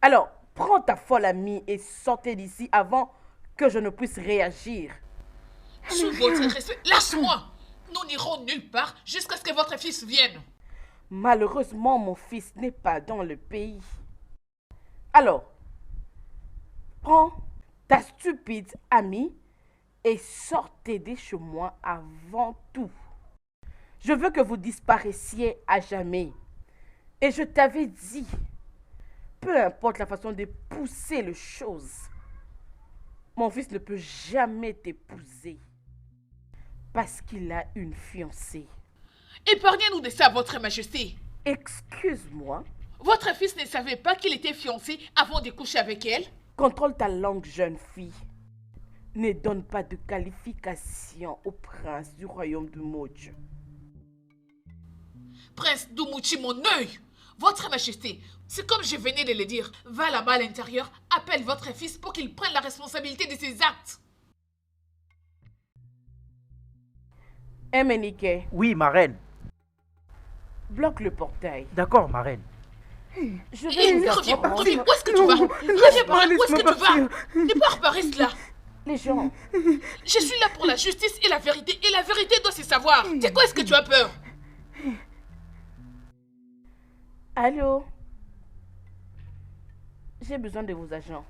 Alors, prends ta folle amie et sortez d'ici avant que je ne puisse réagir.
Sous votre respect, lâche-moi. Nous n'irons nulle part jusqu'à ce que votre fils vienne.
Malheureusement, mon fils n'est pas dans le pays. Alors, prends ta stupide amie et sortez de chez moi avant tout. Je veux que vous disparaissiez à jamais. Et je t'avais dit, peu importe la façon de pousser les choses, mon fils ne peut jamais t'épouser parce qu'il a une fiancée.
Épargnez-nous de ça, votre majesté.
Excuse-moi.
Votre fils ne savait pas qu'il était fiancé avant de coucher avec elle?
Contrôle ta langue, jeune fille. Ne donne pas de qualification au prince du royaume de Mojo.
Prince Dumuchi, mon œil! Votre majesté, c'est comme je venais de le dire. Va là-bas à l'intérieur, appelle votre fils pour qu'il prenne la responsabilité de ses actes.
Emenike,
Oui, ma reine.
bloque le portail.
D'accord, ma reine.
Je vais vous
Reviens,
apprendre.
reviens, où est-ce que tu vas?
Non,
Reviens par là, où est-ce que
laisse-moi
tu vas?
partir.
Ne pars pas, reste là.
Les gens,
Je suis là pour la justice et la vérité doit se savoir. C'est quoi est-ce que tu as peur?
allô? J'ai besoin de vos agents.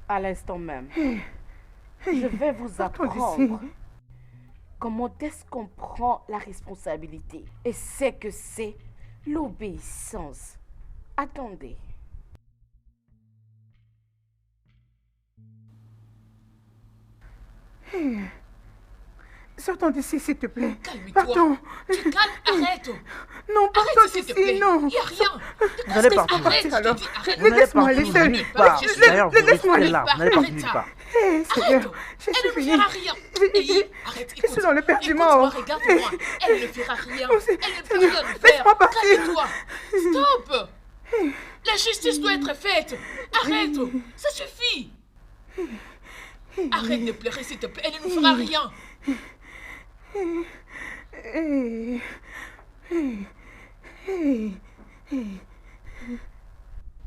À l'instant même. Je vais vous
Partons d'ici.
apprendre comment est-ce qu'on prend la responsabilité. Et c'est que c'est l'obéissance. Attendez.
Sortons d'ici, s'il te plaît.
Calme-toi.
Partons.
Tu calmes, arrête.
Non, partons
Arrête, s'il te plaît.
d'ici, non.
Il n'y a rien.
Vous allez partir.
Arrête, je te
alors.
dis, arrête.
Vous n'allez
Laisse-moi
partir
aller seule.
nulle part. D'ailleurs, vous
Laisse-moi
restez
aller.
là. Vous n'allez partir
Arrête
nulle
ça.
part.
Hé, Seigneur,
Arrête.
je
Elle
suis
ne
finie.
fera rien. Hey, arrête,
Je suis dans le perdument.
Écoute-moi, regarde-moi. Elle ne fera rien.
Oh, c'est-
Elle ne peut
Seigneur,
rien nous faire.
laisse-moi partir.
Calme-toi. Stop. La justice doit être faite. Arrête. Ça suffit. Arrête de pleurer, s'il te plaît. Elle ne nous fera rien.
Hé.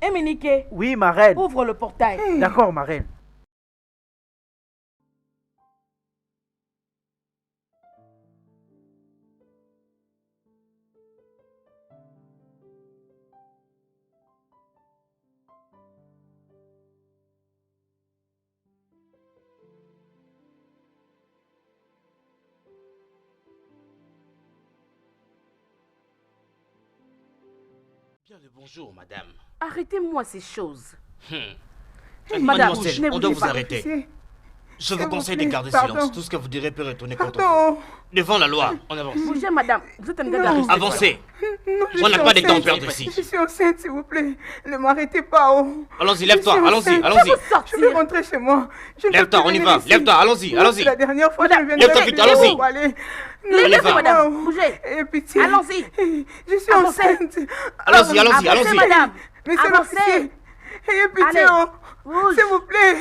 Éminique,
Oui, ma reine.
ouvre le portail.
D'accord, ma reine.
Bien le bonjour, madame.
Arrêtez-moi ces choses.
Madame,
ne
on doit
voulez
vous
pas
arrêter.
Pitié.
Je vous
S'il vous
conseille de
plaît,
garder
pardon.
silence. Tout ce que vous direz peut retourner contre vous.
Pardon.
Devant la loi, on avance.
Bougez, madame. Vous êtes un gars
Non.
d'arrêt.
Avancez.
Non, je
On n'a
suis
pas de temps à
enceinte.
perdre ici.
Je suis enceinte, s'il vous plaît. Ne m'arrêtez pas, oh.
Allons-y, lève-toi,
Je suis
allons-y,
enceinte.
allons-y.
Vous
Je
sortir.
vais rentrer chez moi. Je ne peux
Lève-toi,
plus
on y
venir
va.
ici.
Lève-toi, allons-y,
Non,
allons-y.
c'est la dernière fois que je viens
Lève-toi
de
vite,
la
allons-y.
Oh, allez.
Laissez,
va.
madame.
Oh.
Bougez.
Et pitié.
Allons-y.
Je suis
Avancez.
enceinte.
Allons-y, allons-y,
Avancez,
allons-y.
madame.
Monsieur
Avancez.
l'officier. Ayez pitié,
Allez.
oh.
Bouge.
S'il vous plaît.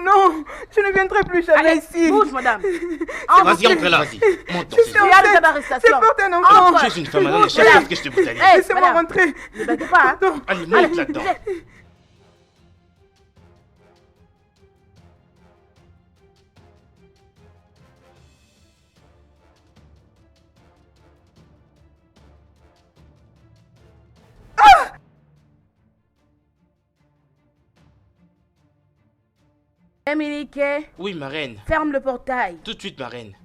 Non, je ne viendrai plus jamais
Allez,
ici.
bouge, madame.
Vas-y, entre là, vas-y. Monte dans
Je
ces
suis
Il y a
enceinte.
des d'arrestation.
Je porte un enfant.
Entre.
Je suis une femme, madame.
Bouge,
Je sais
madame.
ce que je te brutalise.
Hey,
Laissez-moi
madame.
rentrer.
Ne battez pas, hein.
Pardon.
Allez, monte là-dedans.
bougez. Éminique,
Oui, ma reine.
ferme le portail.
Tout de suite, ma reine.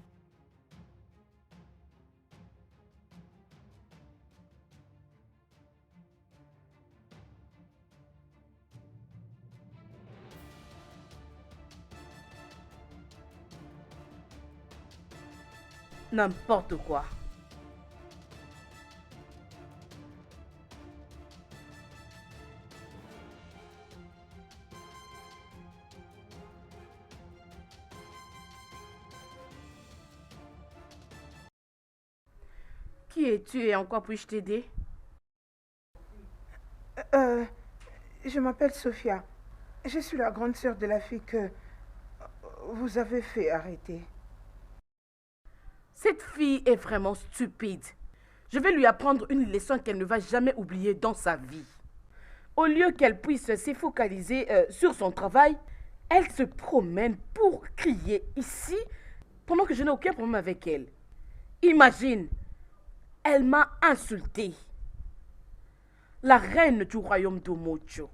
N'importe quoi. Qui es-tu et en quoi puis-je t'aider?
Je m'appelle Sophia. Je suis la grande sœur de la fille que vous avez fait arrêter.
Cette fille est vraiment stupide. Je vais lui apprendre une leçon qu'elle ne va jamais oublier dans sa vie. Au lieu qu'elle puisse se focaliser sur son travail, elle se promène pour crier ici pendant que je n'ai aucun problème avec elle. Imagine, elle m'a insultée. La reine du royaume d'Omocho.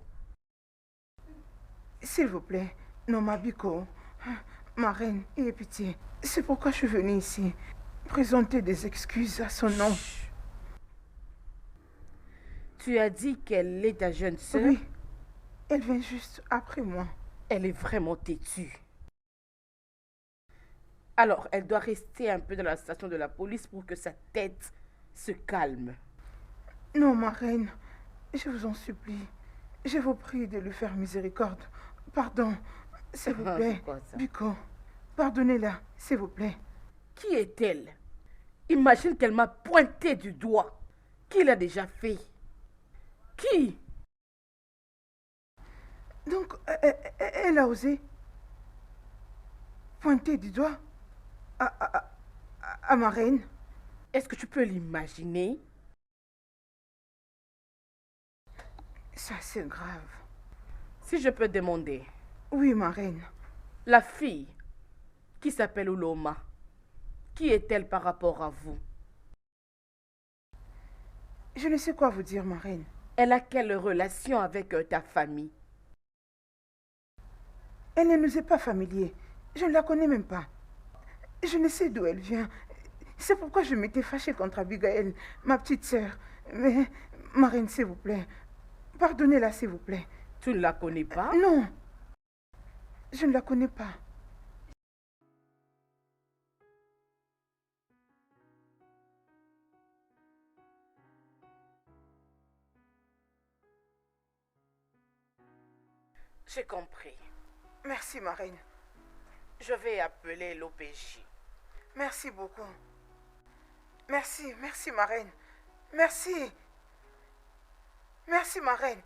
S'il vous plaît, Noma Biko, ma reine, ayez pitié. C'est pourquoi je suis venue ici. Présenter des excuses à son nom.
Tu as dit qu'elle est ta jeune sœur?
Oui, elle vient juste après moi.
Elle est vraiment têtue. Alors, elle doit rester un peu dans la station de la police pour que sa tête se calme.
Non, ma reine, je vous en supplie. Je vous prie de lui faire miséricorde. Pardon, s'il vous plaît.
C'est quoi ça?
Biko, pardonnez-la, s'il vous plaît.
Qui est-elle? Imagine qu'elle m'a pointé du doigt. Qui l'a déjà fait? Qui?
Donc, elle a osé pointer du doigt à ma reine.
Est-ce que tu peux l'imaginer?
Ça, c'est grave.
Si je peux demander,
Oui, ma reine.
la fille qui s'appelle Uloma, qui est-elle par rapport à vous?
Je ne sais quoi vous dire, ma reine.
Elle a quelle relation avec ta famille?
Elle ne nous est pas familière. Je ne la connais même pas. Je ne sais d'où elle vient. C'est pourquoi je m'étais fâchée contre Abigail, ma petite sœur. Mais, ma reine, s'il vous plaît, pardonnez-la, s'il vous plaît.
Tu ne la connais pas?
Non, je ne la connais pas.
J'ai compris.
Merci, ma reine.
Je vais appeler l'OPJ.
Merci beaucoup. Merci, merci, ma reine. Merci. Merci, ma reine.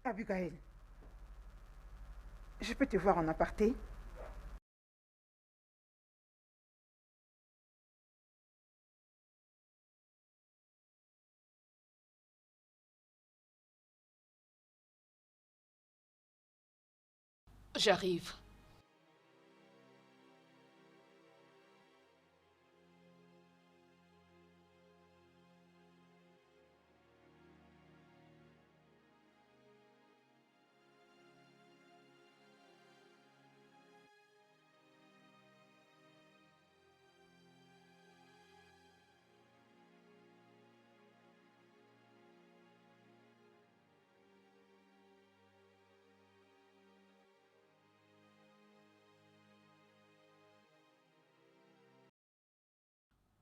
Abigail, je peux te voir en aparté?
J'arrive.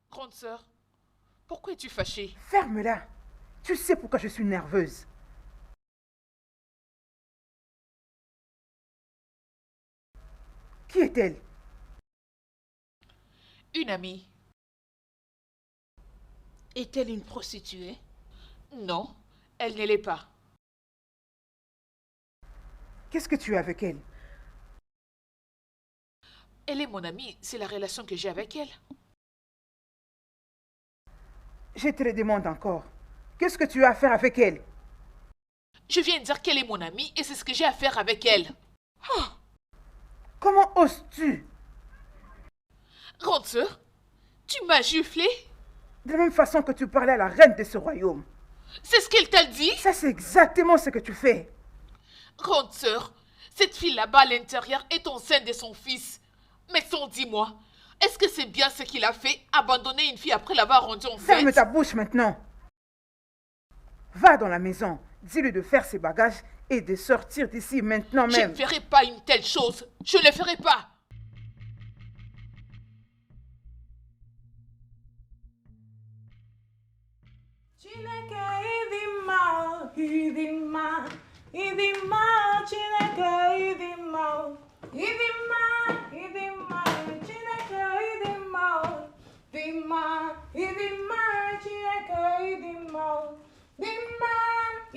Grande sœur, pourquoi es-tu fâchée?
Ferme-la. Tu sais pourquoi je suis nerveuse. Qui est-elle?
Une amie.
Est-elle une prostituée?
Non, elle ne l'est pas.
Qu'est-ce que tu as avec elle?
Elle est mon amie, c'est la relation que j'ai avec elle.
Je te le demande encore. Qu'est-ce que tu as à faire avec elle?
Je viens de dire qu'elle est mon amie et c'est ce que j'ai à faire avec elle.
Comment oses-tu?
Grande sœur, tu m'as giflé?
De la même façon que tu parlais à la reine de ce royaume.
C'est ce qu'elle t'a dit?
Ça, c'est exactement ce que tu fais.
Grande sœur, cette fille là-bas à l'intérieur est enceinte de son fils. Mais sans, dis-moi, est-ce que c'est bien ce qu'il a fait, abandonner une fille après l'avoir rendue enceinte?
Ferme ta bouche maintenant. Va dans la maison. Dis-lui de faire ses bagages et de sortir d'ici maintenant
Je
même.
ne ferai pas une telle chose. Je ne le ferai pas.
Chineke idima, idima, idima, Chineke idima, idima, idima, Chineke idima, idima, idima, Chineke idima, idima,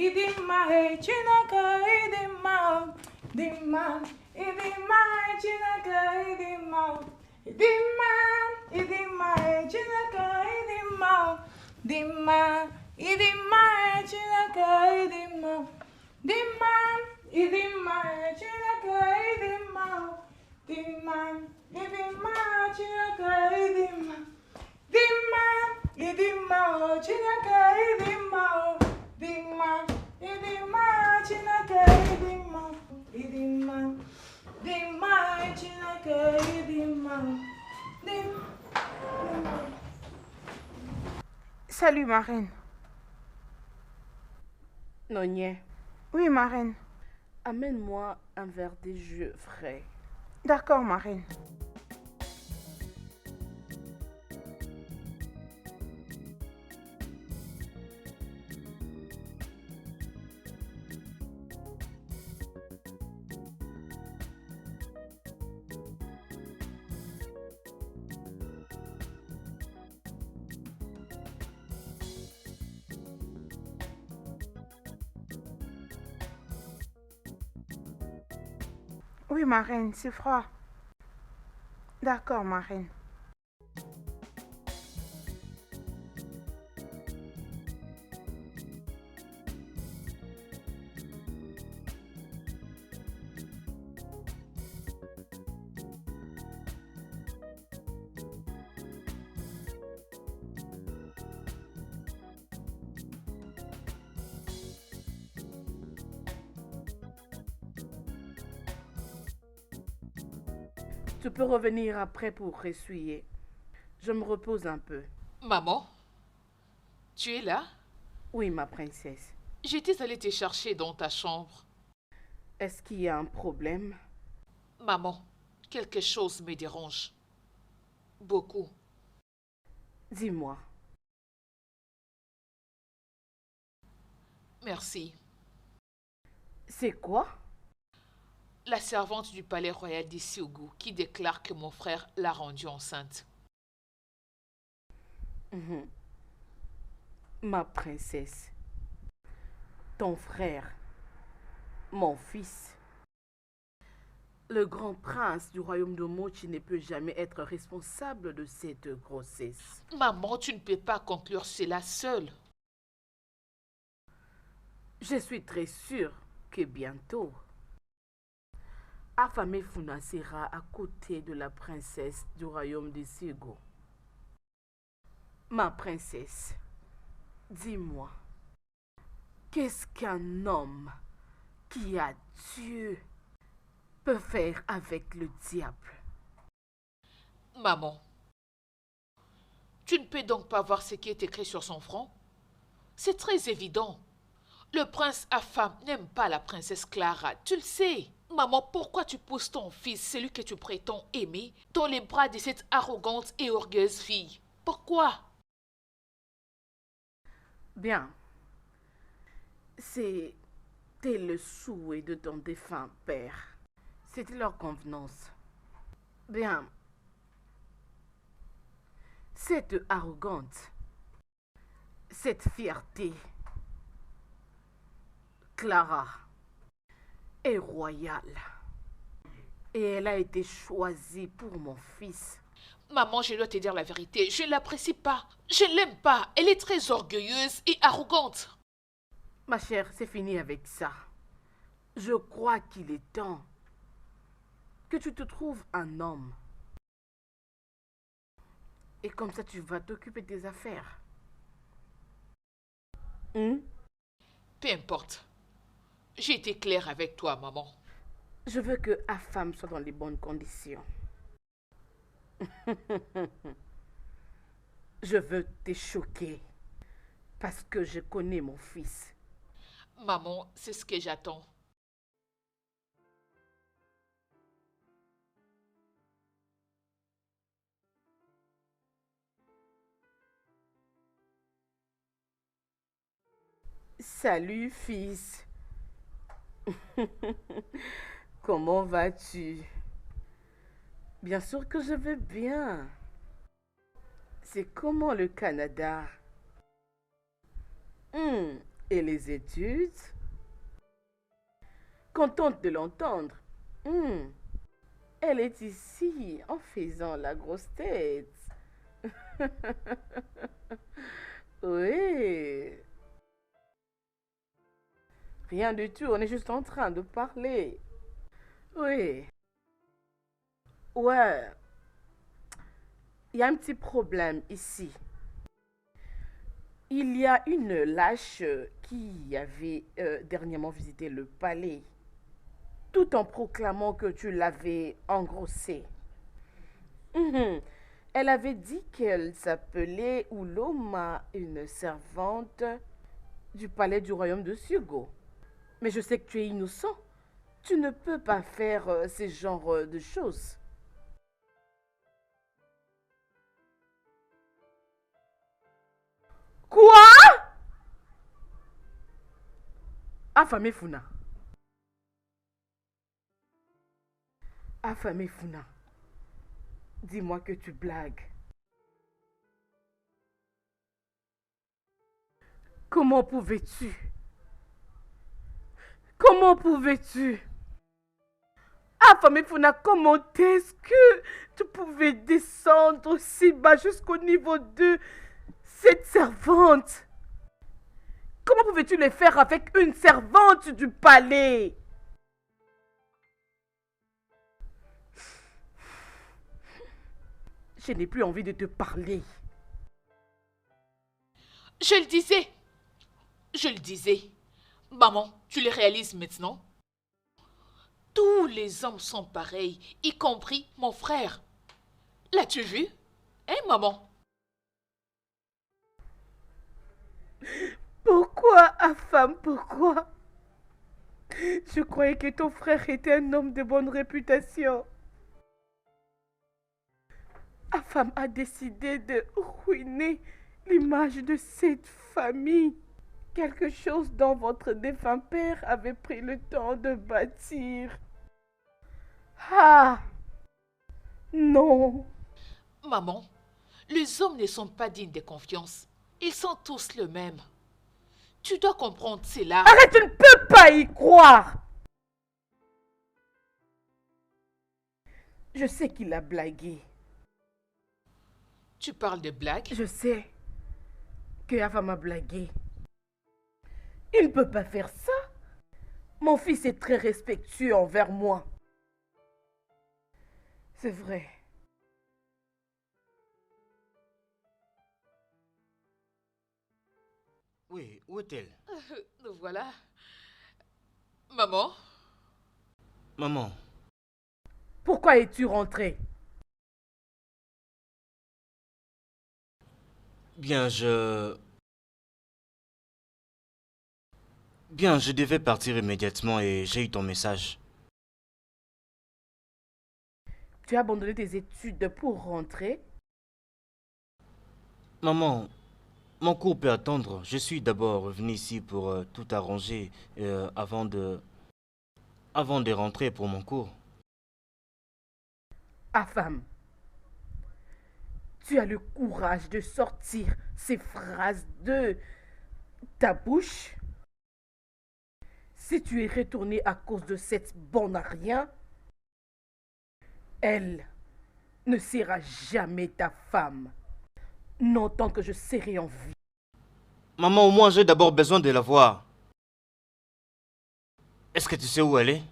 idima, Chineke idima, idima, idima, Chineke idima, idima, idima, Chineke idima. Dima, idima, Chineke idima. Dima, idima, Chineke idima. Dima, idima, Chineke idima. Dima, idima, Chineke idima. Dima, idima, Chineke idima. Idima, dima, Chineke idima. Dima.
Salut, ma reine.
Nonye,
Oui, ma reine.
amène-moi un verre de jus frais.
D'accord, ma reine. Oui, ma reine, c'est froid. D'accord, ma reine.
Tu peux revenir après pour essuyer. Je me repose un peu.
Maman, tu es là?
Oui, ma princesse.
J'étais allée te chercher dans ta chambre.
Est-ce qu'il y a un problème?
Maman, quelque chose me dérange. Beaucoup.
Dis-moi.
Merci.
C'est quoi?
La servante du palais royal d'Issiougou qui déclare que mon frère l'a rendue enceinte.
Ma princesse. Ton frère. Mon fils. Le grand prince du royaume de Mochi ne peut jamais être responsable de cette grossesse.
Maman, tu ne peux pas conclure cela seule.
Je suis très sûre que bientôt, Afame Funa sera à côté de la princesse du royaume de Sigo. Ma princesse, dis-moi, qu'est-ce qu'un homme qui a Dieu peut faire avec le diable?
Maman, tu ne peux donc pas voir ce qui est écrit sur son front? C'est très évident. Le prince Afam n'aime pas la princesse Clara, tu le sais. Maman, pourquoi tu pousses ton fils, celui que tu prétends aimer, dans les bras de cette arrogante et orgueilleuse fille? Pourquoi?
Bien, c'était le souhait de ton défunt père. C'était leur convenance. Bien, cette arrogante, cette fierté, Clara est royale. Et elle a été choisie pour mon fils.
Maman, je dois te dire la vérité. Je ne l'apprécie pas. Je ne l'aime pas. Elle est très orgueilleuse et arrogante.
Ma chère, c'est fini avec ça. Je crois qu'il est temps que tu te trouves un homme. Et comme ça, tu vas t'occuper des affaires.
Peu importe. J'ai été claire avec toi, maman.
Je veux que Afam soit dans les bonnes conditions. Je veux te choquer parce que je connais mon fils.
Maman, c'est ce que j'attends.
Salut, fils. Comment vas-tu? Bien sûr que je vais bien. C'est comment le Canada? Et les études? Contente de l'entendre. Elle est ici en faisant la grosse tête. Oui. Rien du tout, on est juste en train de parler. Oui. Ouais. Il y a un petit problème ici. Il y a une lâche qui avait dernièrement visité le palais, tout en proclamant que tu l'avais engrossée. Elle avait dit qu'elle s'appelait Uloma, une servante du palais du royaume de Sugo. Mais je sais que tu es innocent. Tu ne peux pas faire ce genre de choses. Quoi? Afame Funa. Afame Funa. Dis-moi que tu blagues. Comment pouvais-tu? Comment pouvais-tu? Famifuna, comment est-ce que tu pouvais descendre si bas jusqu'au niveau de cette servante? Comment pouvais-tu le faire avec une servante du palais? Je n'ai plus envie de te parler.
Je le disais. Maman, tu le réalises maintenant? Tous les hommes sont pareils, y compris mon frère. L'as-tu vu? Hein, maman?
Pourquoi, Afam, pourquoi? Je croyais que ton frère était un homme de bonne réputation. Afam a décidé de ruiner l'image de cette famille. Quelque chose dont votre défunt père avait pris le temps de bâtir. Ah! Non!
Maman, les hommes ne sont pas dignes de confiance. Ils sont tous le même. Tu dois comprendre cela.
Arrête, tu ne peux pas y croire! Je sais qu'il a blagué.
Tu parles de blagues?
Je sais que Ava m'a blagué. Il ne peut pas faire ça. Mon fils est très respectueux envers moi. C'est vrai.
Oui, où est-elle?
Nous voilà. Maman?
Maman,
Pourquoi es-tu rentré?
bien, Bien, je devais partir immédiatement et j'ai eu ton message.
Tu as abandonné tes études pour rentrer?
Maman, mon cours peut attendre. Je suis d'abord revenu ici pour tout arranger avant de rentrer pour mon cours.
Afam, tu as le courage de sortir ces phrases de ta bouche? Si tu es retourné à cause de cette bonne à rien, elle ne sera jamais ta femme, non tant que je serai en vie.
Maman, au moins j'ai d'abord besoin de la voir. Est-ce que tu sais où elle est?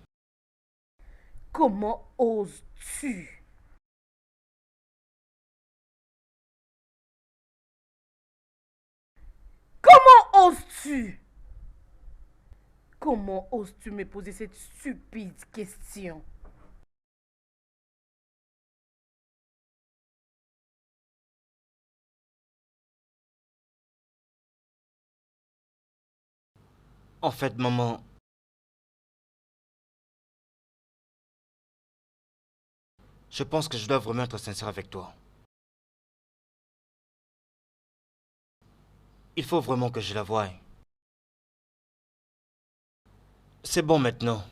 Comment oses-tu? Comment oses-tu? Comment oses-tu me poser cette stupide question?
En fait, maman, je pense que je dois vraiment être sincère avec toi. Il faut vraiment que je la voie. C'est bon maintenant.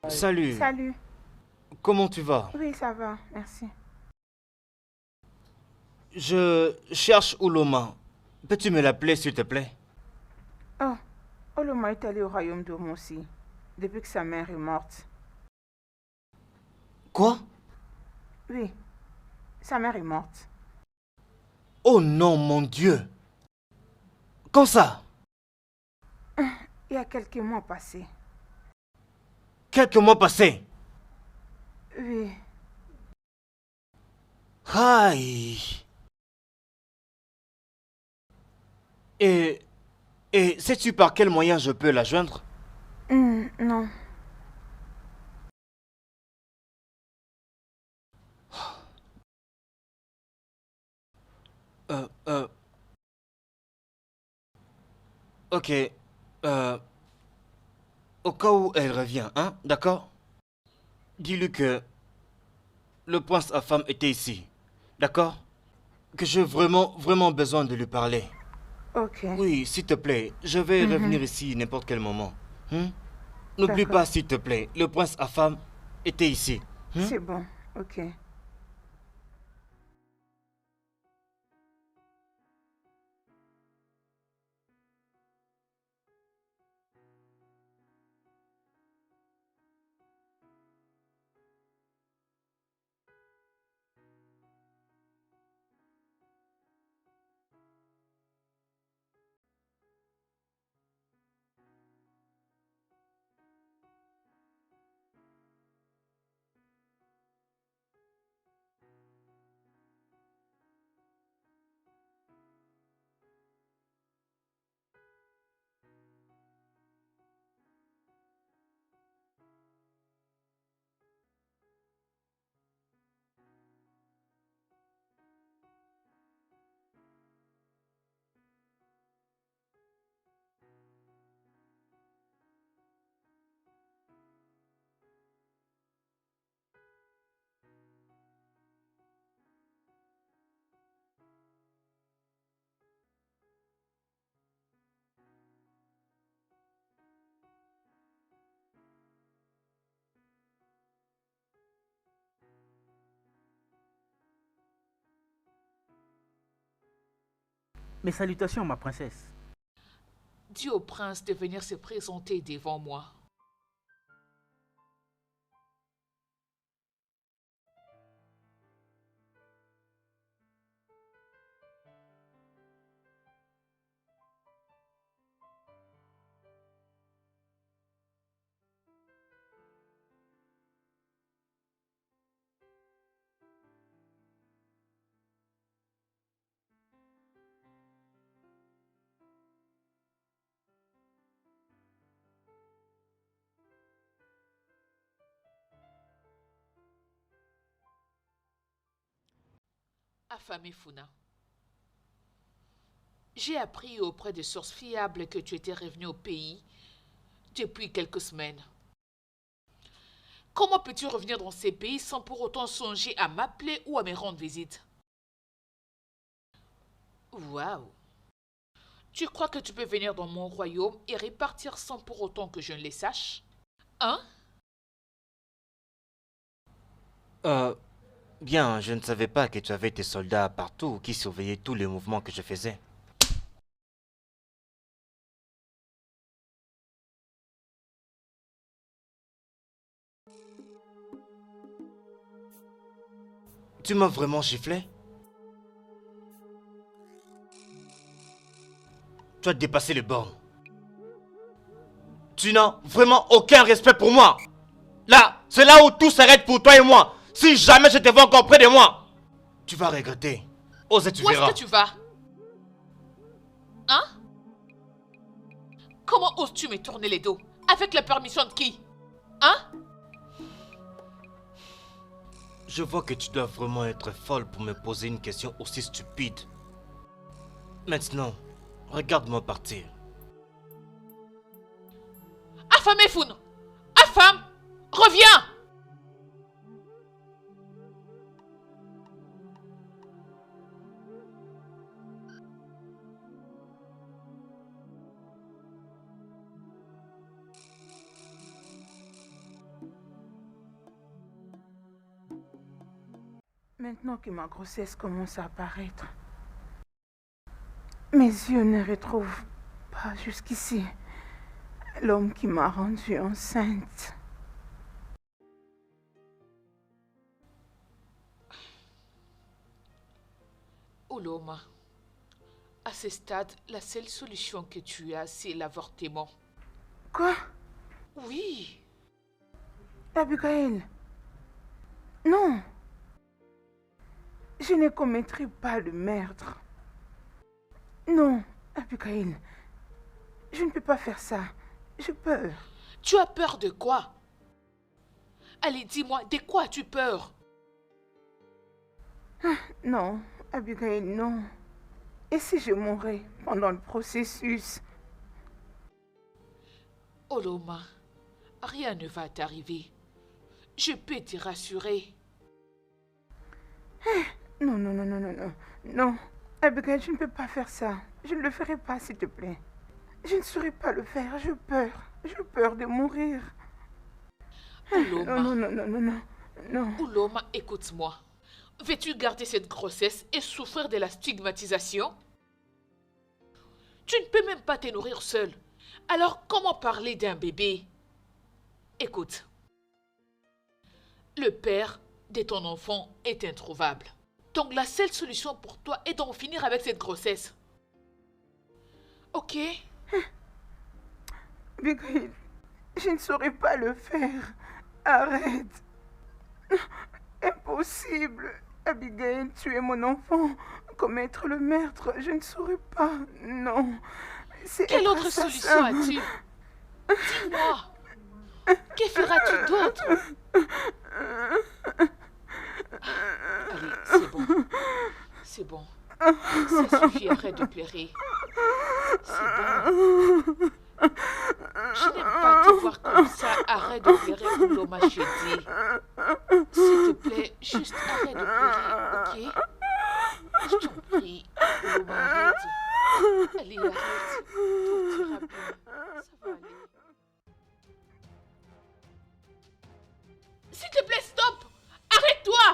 Salut.
Salut.
Comment tu vas?
Oui, ça va, merci.
Je cherche Ouloma. Peux-tu me l'appeler, s'il te plaît?
Oh, Oloma est allé au royaume d'Omo aussi, depuis que sa mère est morte.
Quoi?
Oui, sa mère est morte.
Oh non, mon Dieu! Quand ça?
Il y a quelques mois passés.
Quelques mois passés.
Oui.
Aïe. Et sais-tu par quel moyen je peux la joindre?
Non.
Ok. Au cas où elle revient, hein, d'accord? Dis-lui que le prince Afam était ici, d'accord? Que j'ai vraiment besoin de lui parler.
Ok.
Oui, s'il te plaît, je vais revenir ici n'importe quel moment. N'oublie
D'accord.
pas, s'il te plaît, le prince Afam était ici.
C'est bon. Ok.
Mes salutations, ma princesse.
Dis au prince de venir se présenter devant moi. Affamé Funa. J'ai appris auprès de sources fiables que tu étais revenu au pays depuis quelques semaines. Comment peux-tu revenir dans ces pays sans pour autant songer à m'appeler ou à me rendre visite? Waouh! Tu crois que tu peux venir dans mon royaume et repartir sans pour autant que je ne le sache? Hein?
Bien, je ne savais pas que tu avais tes soldats partout qui surveillaient tous les mouvements que je faisais. Tu m'as vraiment giflé? Tu as dépassé les bornes. Tu n'as vraiment aucun respect pour moi. Là, c'est là où tout s'arrête pour toi et moi. Si jamais je te vois encore près de moi, tu vas regretter. Ose, tu
Où est-ce
verras.
que tu vas? Hein? Comment oses-tu me tourner les dos? Avec la permission de qui? Hein?
Je vois que tu dois vraiment être folle pour me poser une question aussi stupide. Maintenant, regarde-moi partir.
Affamé Foun! Affam! Reviens!
Maintenant que ma grossesse commence à apparaître, mes yeux ne retrouvent pas jusqu'ici l'homme qui m'a rendue enceinte.
Oloma, à ce stade, la seule solution que tu as, c'est l'avortement.
Quoi?
Oui.
Abigail. Non. Je ne commettrai pas le meurtre. Non, Abigail. Je ne peux pas faire ça. J'ai peur.
Tu as peur de quoi? Allez, dis-moi, de quoi as-tu peur?
Non, Abigail, non. Et si je mourais pendant le processus?
Oloma, rien ne va t'arriver. Je peux te rassurer.
Non, non, non, non, non, non. Non, Abigail, je ne peux pas faire ça. Je ne le ferai pas, s'il te plaît. Je ne saurais pas le faire. J'ai peur. J'ai peur de mourir.
Oloma,
Non, non, non, non, non, non.
Oloma, écoute-moi. Veux-tu garder cette grossesse et souffrir de la stigmatisation? Tu ne peux même pas te nourrir seul. Alors comment parler d'un bébé? Écoute. Le père de ton enfant est introuvable. Donc la seule solution pour toi est d'en finir avec cette grossesse. Ok?
Abigail, je ne saurais pas le faire. Arrête. Impossible. Abigail, tu es mon enfant. Commettre le meurtre, je ne saurais pas. Non. C'est
Quelle
être
autre
assassin.
solution as-tu? Dis-moi. Que feras-tu d'autre? Allez, c'est bon. C'est bon. Ça suffit, arrête de pleurer. C'est bon. Je n'aime pas te voir comme ça. Arrête de pleurer, Oloma, je dis. S'il te plaît, juste arrête de pleurer, ok? Je t'en prie, Oloma, arrête. Allez, arrête. Tout ira bien. Ça va aller. S'il te plaît, stop! Arrête-toi!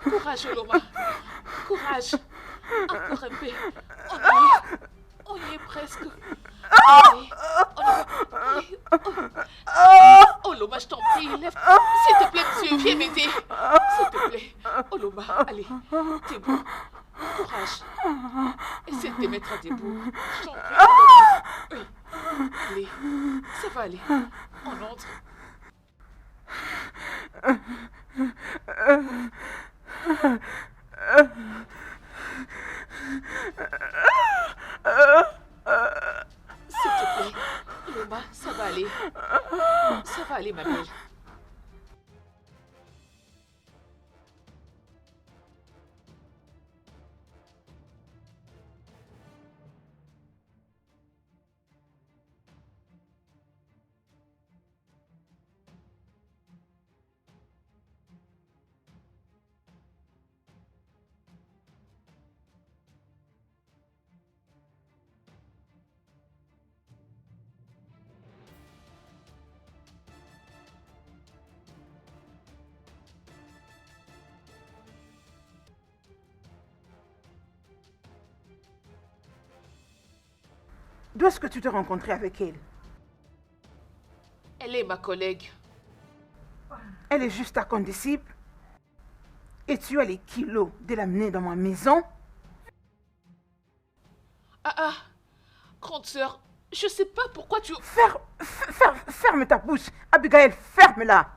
Courage, Oloma. Courage. Encore un peu. On y est presque. Allez, allez. Oloma, je t'en prie, lève. S'il te plaît, monsieur, viens m'aider. S'il te plaît. Oloma, allez. Debout. Courage. Essaie de te mettre debout. Je t'en prie, Oloma. Oui. Allez. Ça va aller. On entre. S'il te plaît, Oloma, ça va aller. Ça va aller, ma belle.
D'où est-ce que tu t'es rencontré avec elle?
Elle est ma collègue.
Elle est juste ta condisciple? Et tu as les kilos de l'amener dans ma maison?
Grande sœur, je sais pas pourquoi tu...
Ferme ta bouche. Abigail, ferme-la.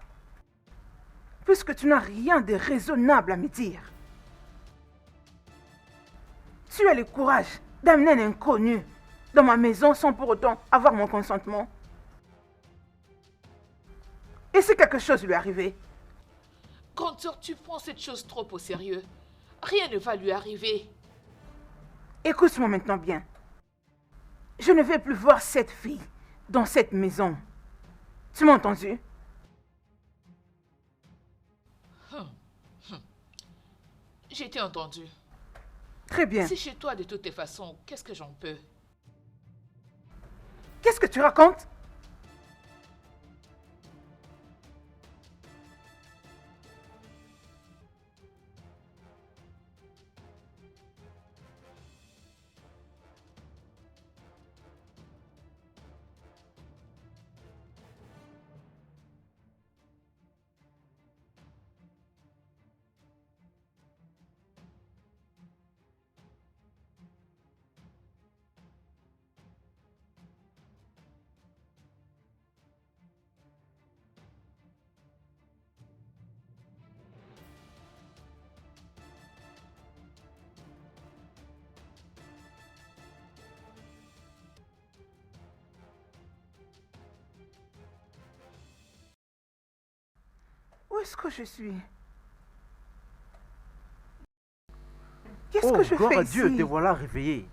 Puisque tu n'as rien de raisonnable à me dire. Tu as le courage d'amener un inconnu dans ma maison sans pour autant avoir mon consentement. Et si quelque chose lui arrivait?
Grande sœur, tu prends cette chose trop au sérieux. Rien ne va lui arriver.
Écoute-moi maintenant bien. Je ne vais plus voir cette fille dans cette maison. Tu m'as entendu?
J'ai été entendu.
Très bien.
C'est chez toi de toutes les façons. Qu'est-ce que j'en peux?
Qu'est-ce que tu racontes? Où est-ce que je suis? Qu'est-ce
Oh,
que je
gloire
fais
à Dieu,
ici?
te voilà réveillé.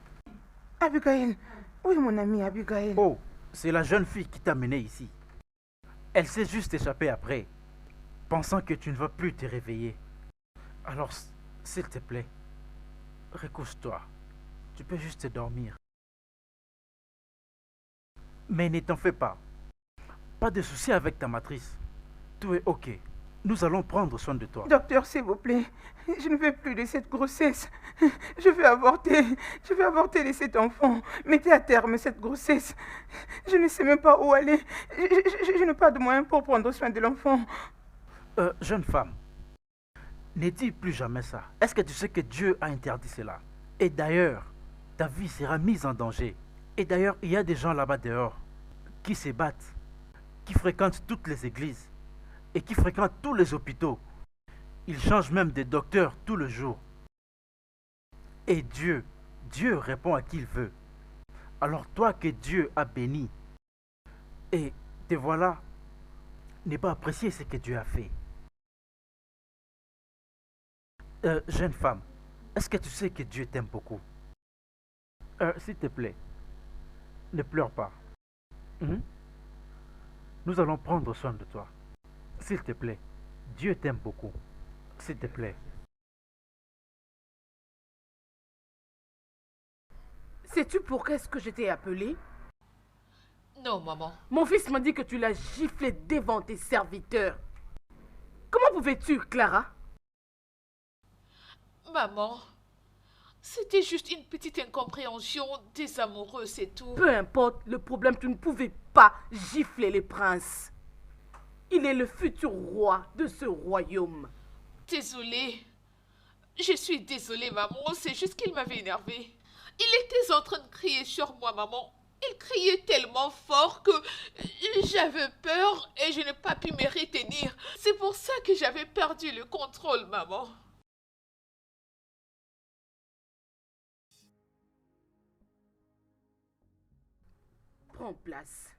Abigail, où est mon amie Abigail?
Oh, c'est la jeune fille qui t'a mené ici. Elle s'est juste échappée après, pensant que tu ne vas plus te réveiller. Alors, s'il te plaît, recouche-toi. Tu peux juste dormir. Mais ne t'en fais pas. Pas de soucis avec ta matrice. Tout est ok. Nous allons prendre soin de toi.
Docteur, s'il vous plaît, je ne veux plus de cette grossesse. Je veux avorter. Je veux avorter de cet enfant. Mettez à terme cette grossesse. Je ne sais même pas où aller. Je n'ai pas de moyens pour prendre soin de l'enfant.
Jeune femme, ne dis plus jamais ça. Est-ce que tu sais que Dieu a interdit cela? Et d'ailleurs, ta vie sera mise en danger. Et d'ailleurs, il y a des gens là-bas dehors qui se battent, qui fréquentent toutes les églises et qui fréquentent tous les hôpitaux. Ils changent même de docteur tout le jour. Et Dieu répond à qui il veut. Alors toi que Dieu a béni, et te voilà, n'aie pas apprécié ce que Dieu a fait. Jeune femme, est-ce que tu sais que Dieu t'aime beaucoup? S'il te plaît, ne pleure pas. Mhm. Nous allons prendre soin de toi. S'il te plaît, Dieu t'aime beaucoup. S'il te plaît.
Sais-tu pourquoi est-ce que je t'ai appelé?
Non, maman.
Mon fils m'a dit que tu l'as giflé devant tes serviteurs. Comment pouvais-tu, Clara?
Maman, c'était juste une petite incompréhension des amoureux, c'est tout.
Peu importe le problème, tu ne pouvais pas gifler le prince. Il est le futur roi de ce royaume.
Désolée. Je suis désolée, maman. C'est juste qu'il m'avait énervé. Il était en train de crier sur moi, maman. Il criait tellement fort que j'avais peur et je n'ai pas pu me retenir. C'est pour ça que j'avais perdu le contrôle, maman.
Prends place.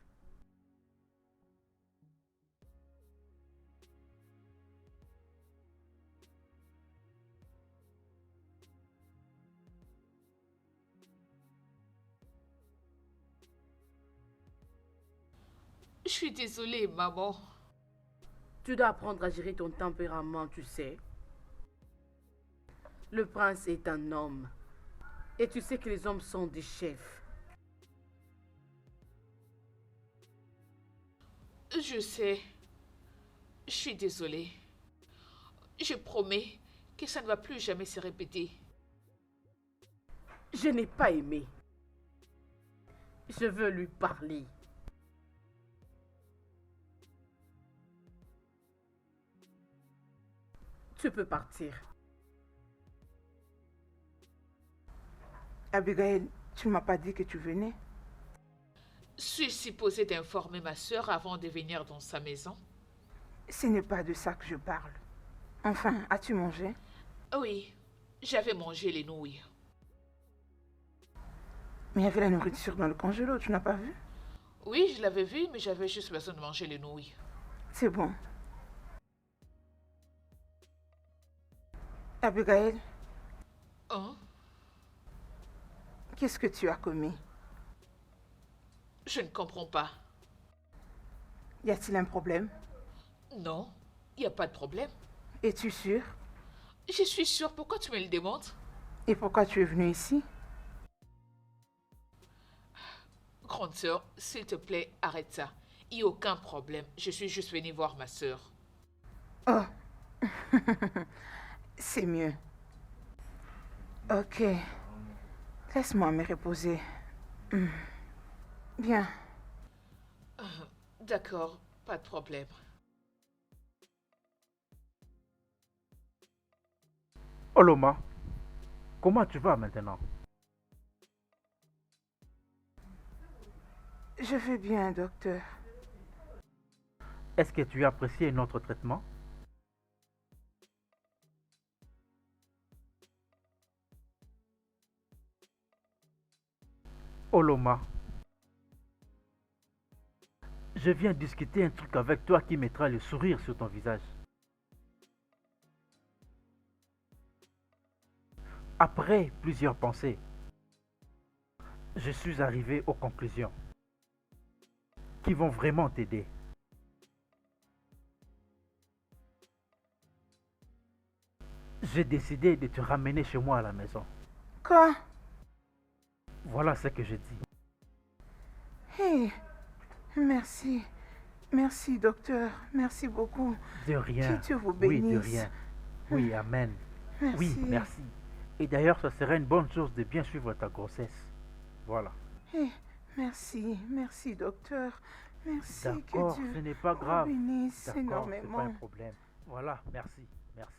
Je suis désolée, maman.
Tu dois apprendre à gérer ton tempérament, tu sais. Le prince est un homme. Et tu sais que les hommes sont des chefs.
Je sais. Je suis désolée. Je promets que ça ne va plus jamais se répéter.
Je n'ai pas aimé. Je veux lui parler. Tu peux partir.
Abigail, tu ne m'as pas dit que tu venais?
Suis-je supposée d'informer ma sœur avant de venir dans sa maison?
Ce n'est pas de ça que je parle. Enfin, as-tu mangé?
Oui, j'avais mangé les nouilles.
Mais il y avait la nourriture dans le congélo, tu n'as pas vu?
Oui, je l'avais vu, mais j'avais juste besoin de manger les nouilles.
C'est bon. Abigail,
Hein?
qu'est-ce que tu as commis?
Je ne comprends pas.
Y a-t-il un problème?
Non, il n'y a pas de problème.
Es-tu sûre?
Je suis sûre. Pourquoi tu me le demandes?
Et pourquoi tu es venue ici?
Grande sœur, s'il te plaît, arrête ça. Il n'y a aucun problème. Je suis juste venue voir ma sœur.
Oh, c'est mieux. Ok, laisse-moi me reposer. Bien.
D'accord, pas de problème.
Oloma, comment tu vas maintenant?
Je vais bien, docteur.
Est-ce que tu as apprécié notre traitement? Oloma, je viens discuter un truc avec toi qui mettra le sourire sur ton visage. Après plusieurs pensées, je suis arrivé aux conclusions qui vont vraiment t'aider. J'ai décidé de te ramener chez moi à la maison.
Quoi?
Voilà ce que je dis.
Hey, merci. Merci, docteur. Merci beaucoup.
De rien.
Que Dieu vous
Oui,
bénisse.
de rien. Oui, amen.
Merci.
Oui, merci. Et d'ailleurs, ça serait une bonne chose de bien suivre ta grossesse. Voilà.
Hey, merci. Merci, docteur. Merci.
D'accord,
Que Dieu
ce n'est pas
vous
grave.
bénisse
D'accord, c'est pas un
énormément.
problème. Voilà, merci, merci.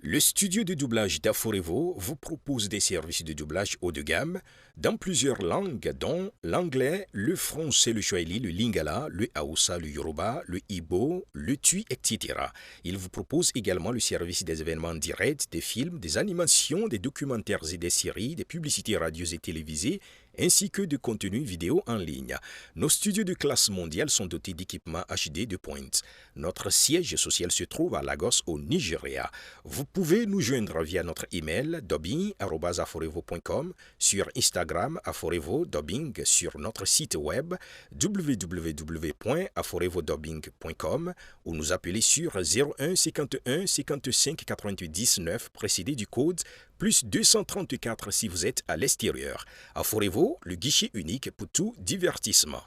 Le studio de doublage d'Aforevo vous propose des services de doublage haut de gamme dans plusieurs langues, dont l'anglais, le français, le swahili, le lingala, le haoussa, le yoruba, le igbo, le tui, etc. Il vous propose également le service des événements directs, des films, des animations, des documentaires et des séries, des publicités radios et télévisées, ainsi que de contenus vidéo en ligne. Nos studios de classe mondiale sont dotés d'équipements HD de pointe. Notre siège social se trouve à Lagos, au Nigeria. Vous pouvez nous joindre via notre email dubbing@aforevo.com, sur Instagram Aforevo Dubbing, sur notre site web www.aforevodubbing.com ou nous appeler sur 01 51 55 98 19 précédé du code plus 234 si vous êtes à l'extérieur. Aforevo, le guichet unique pour tout divertissement.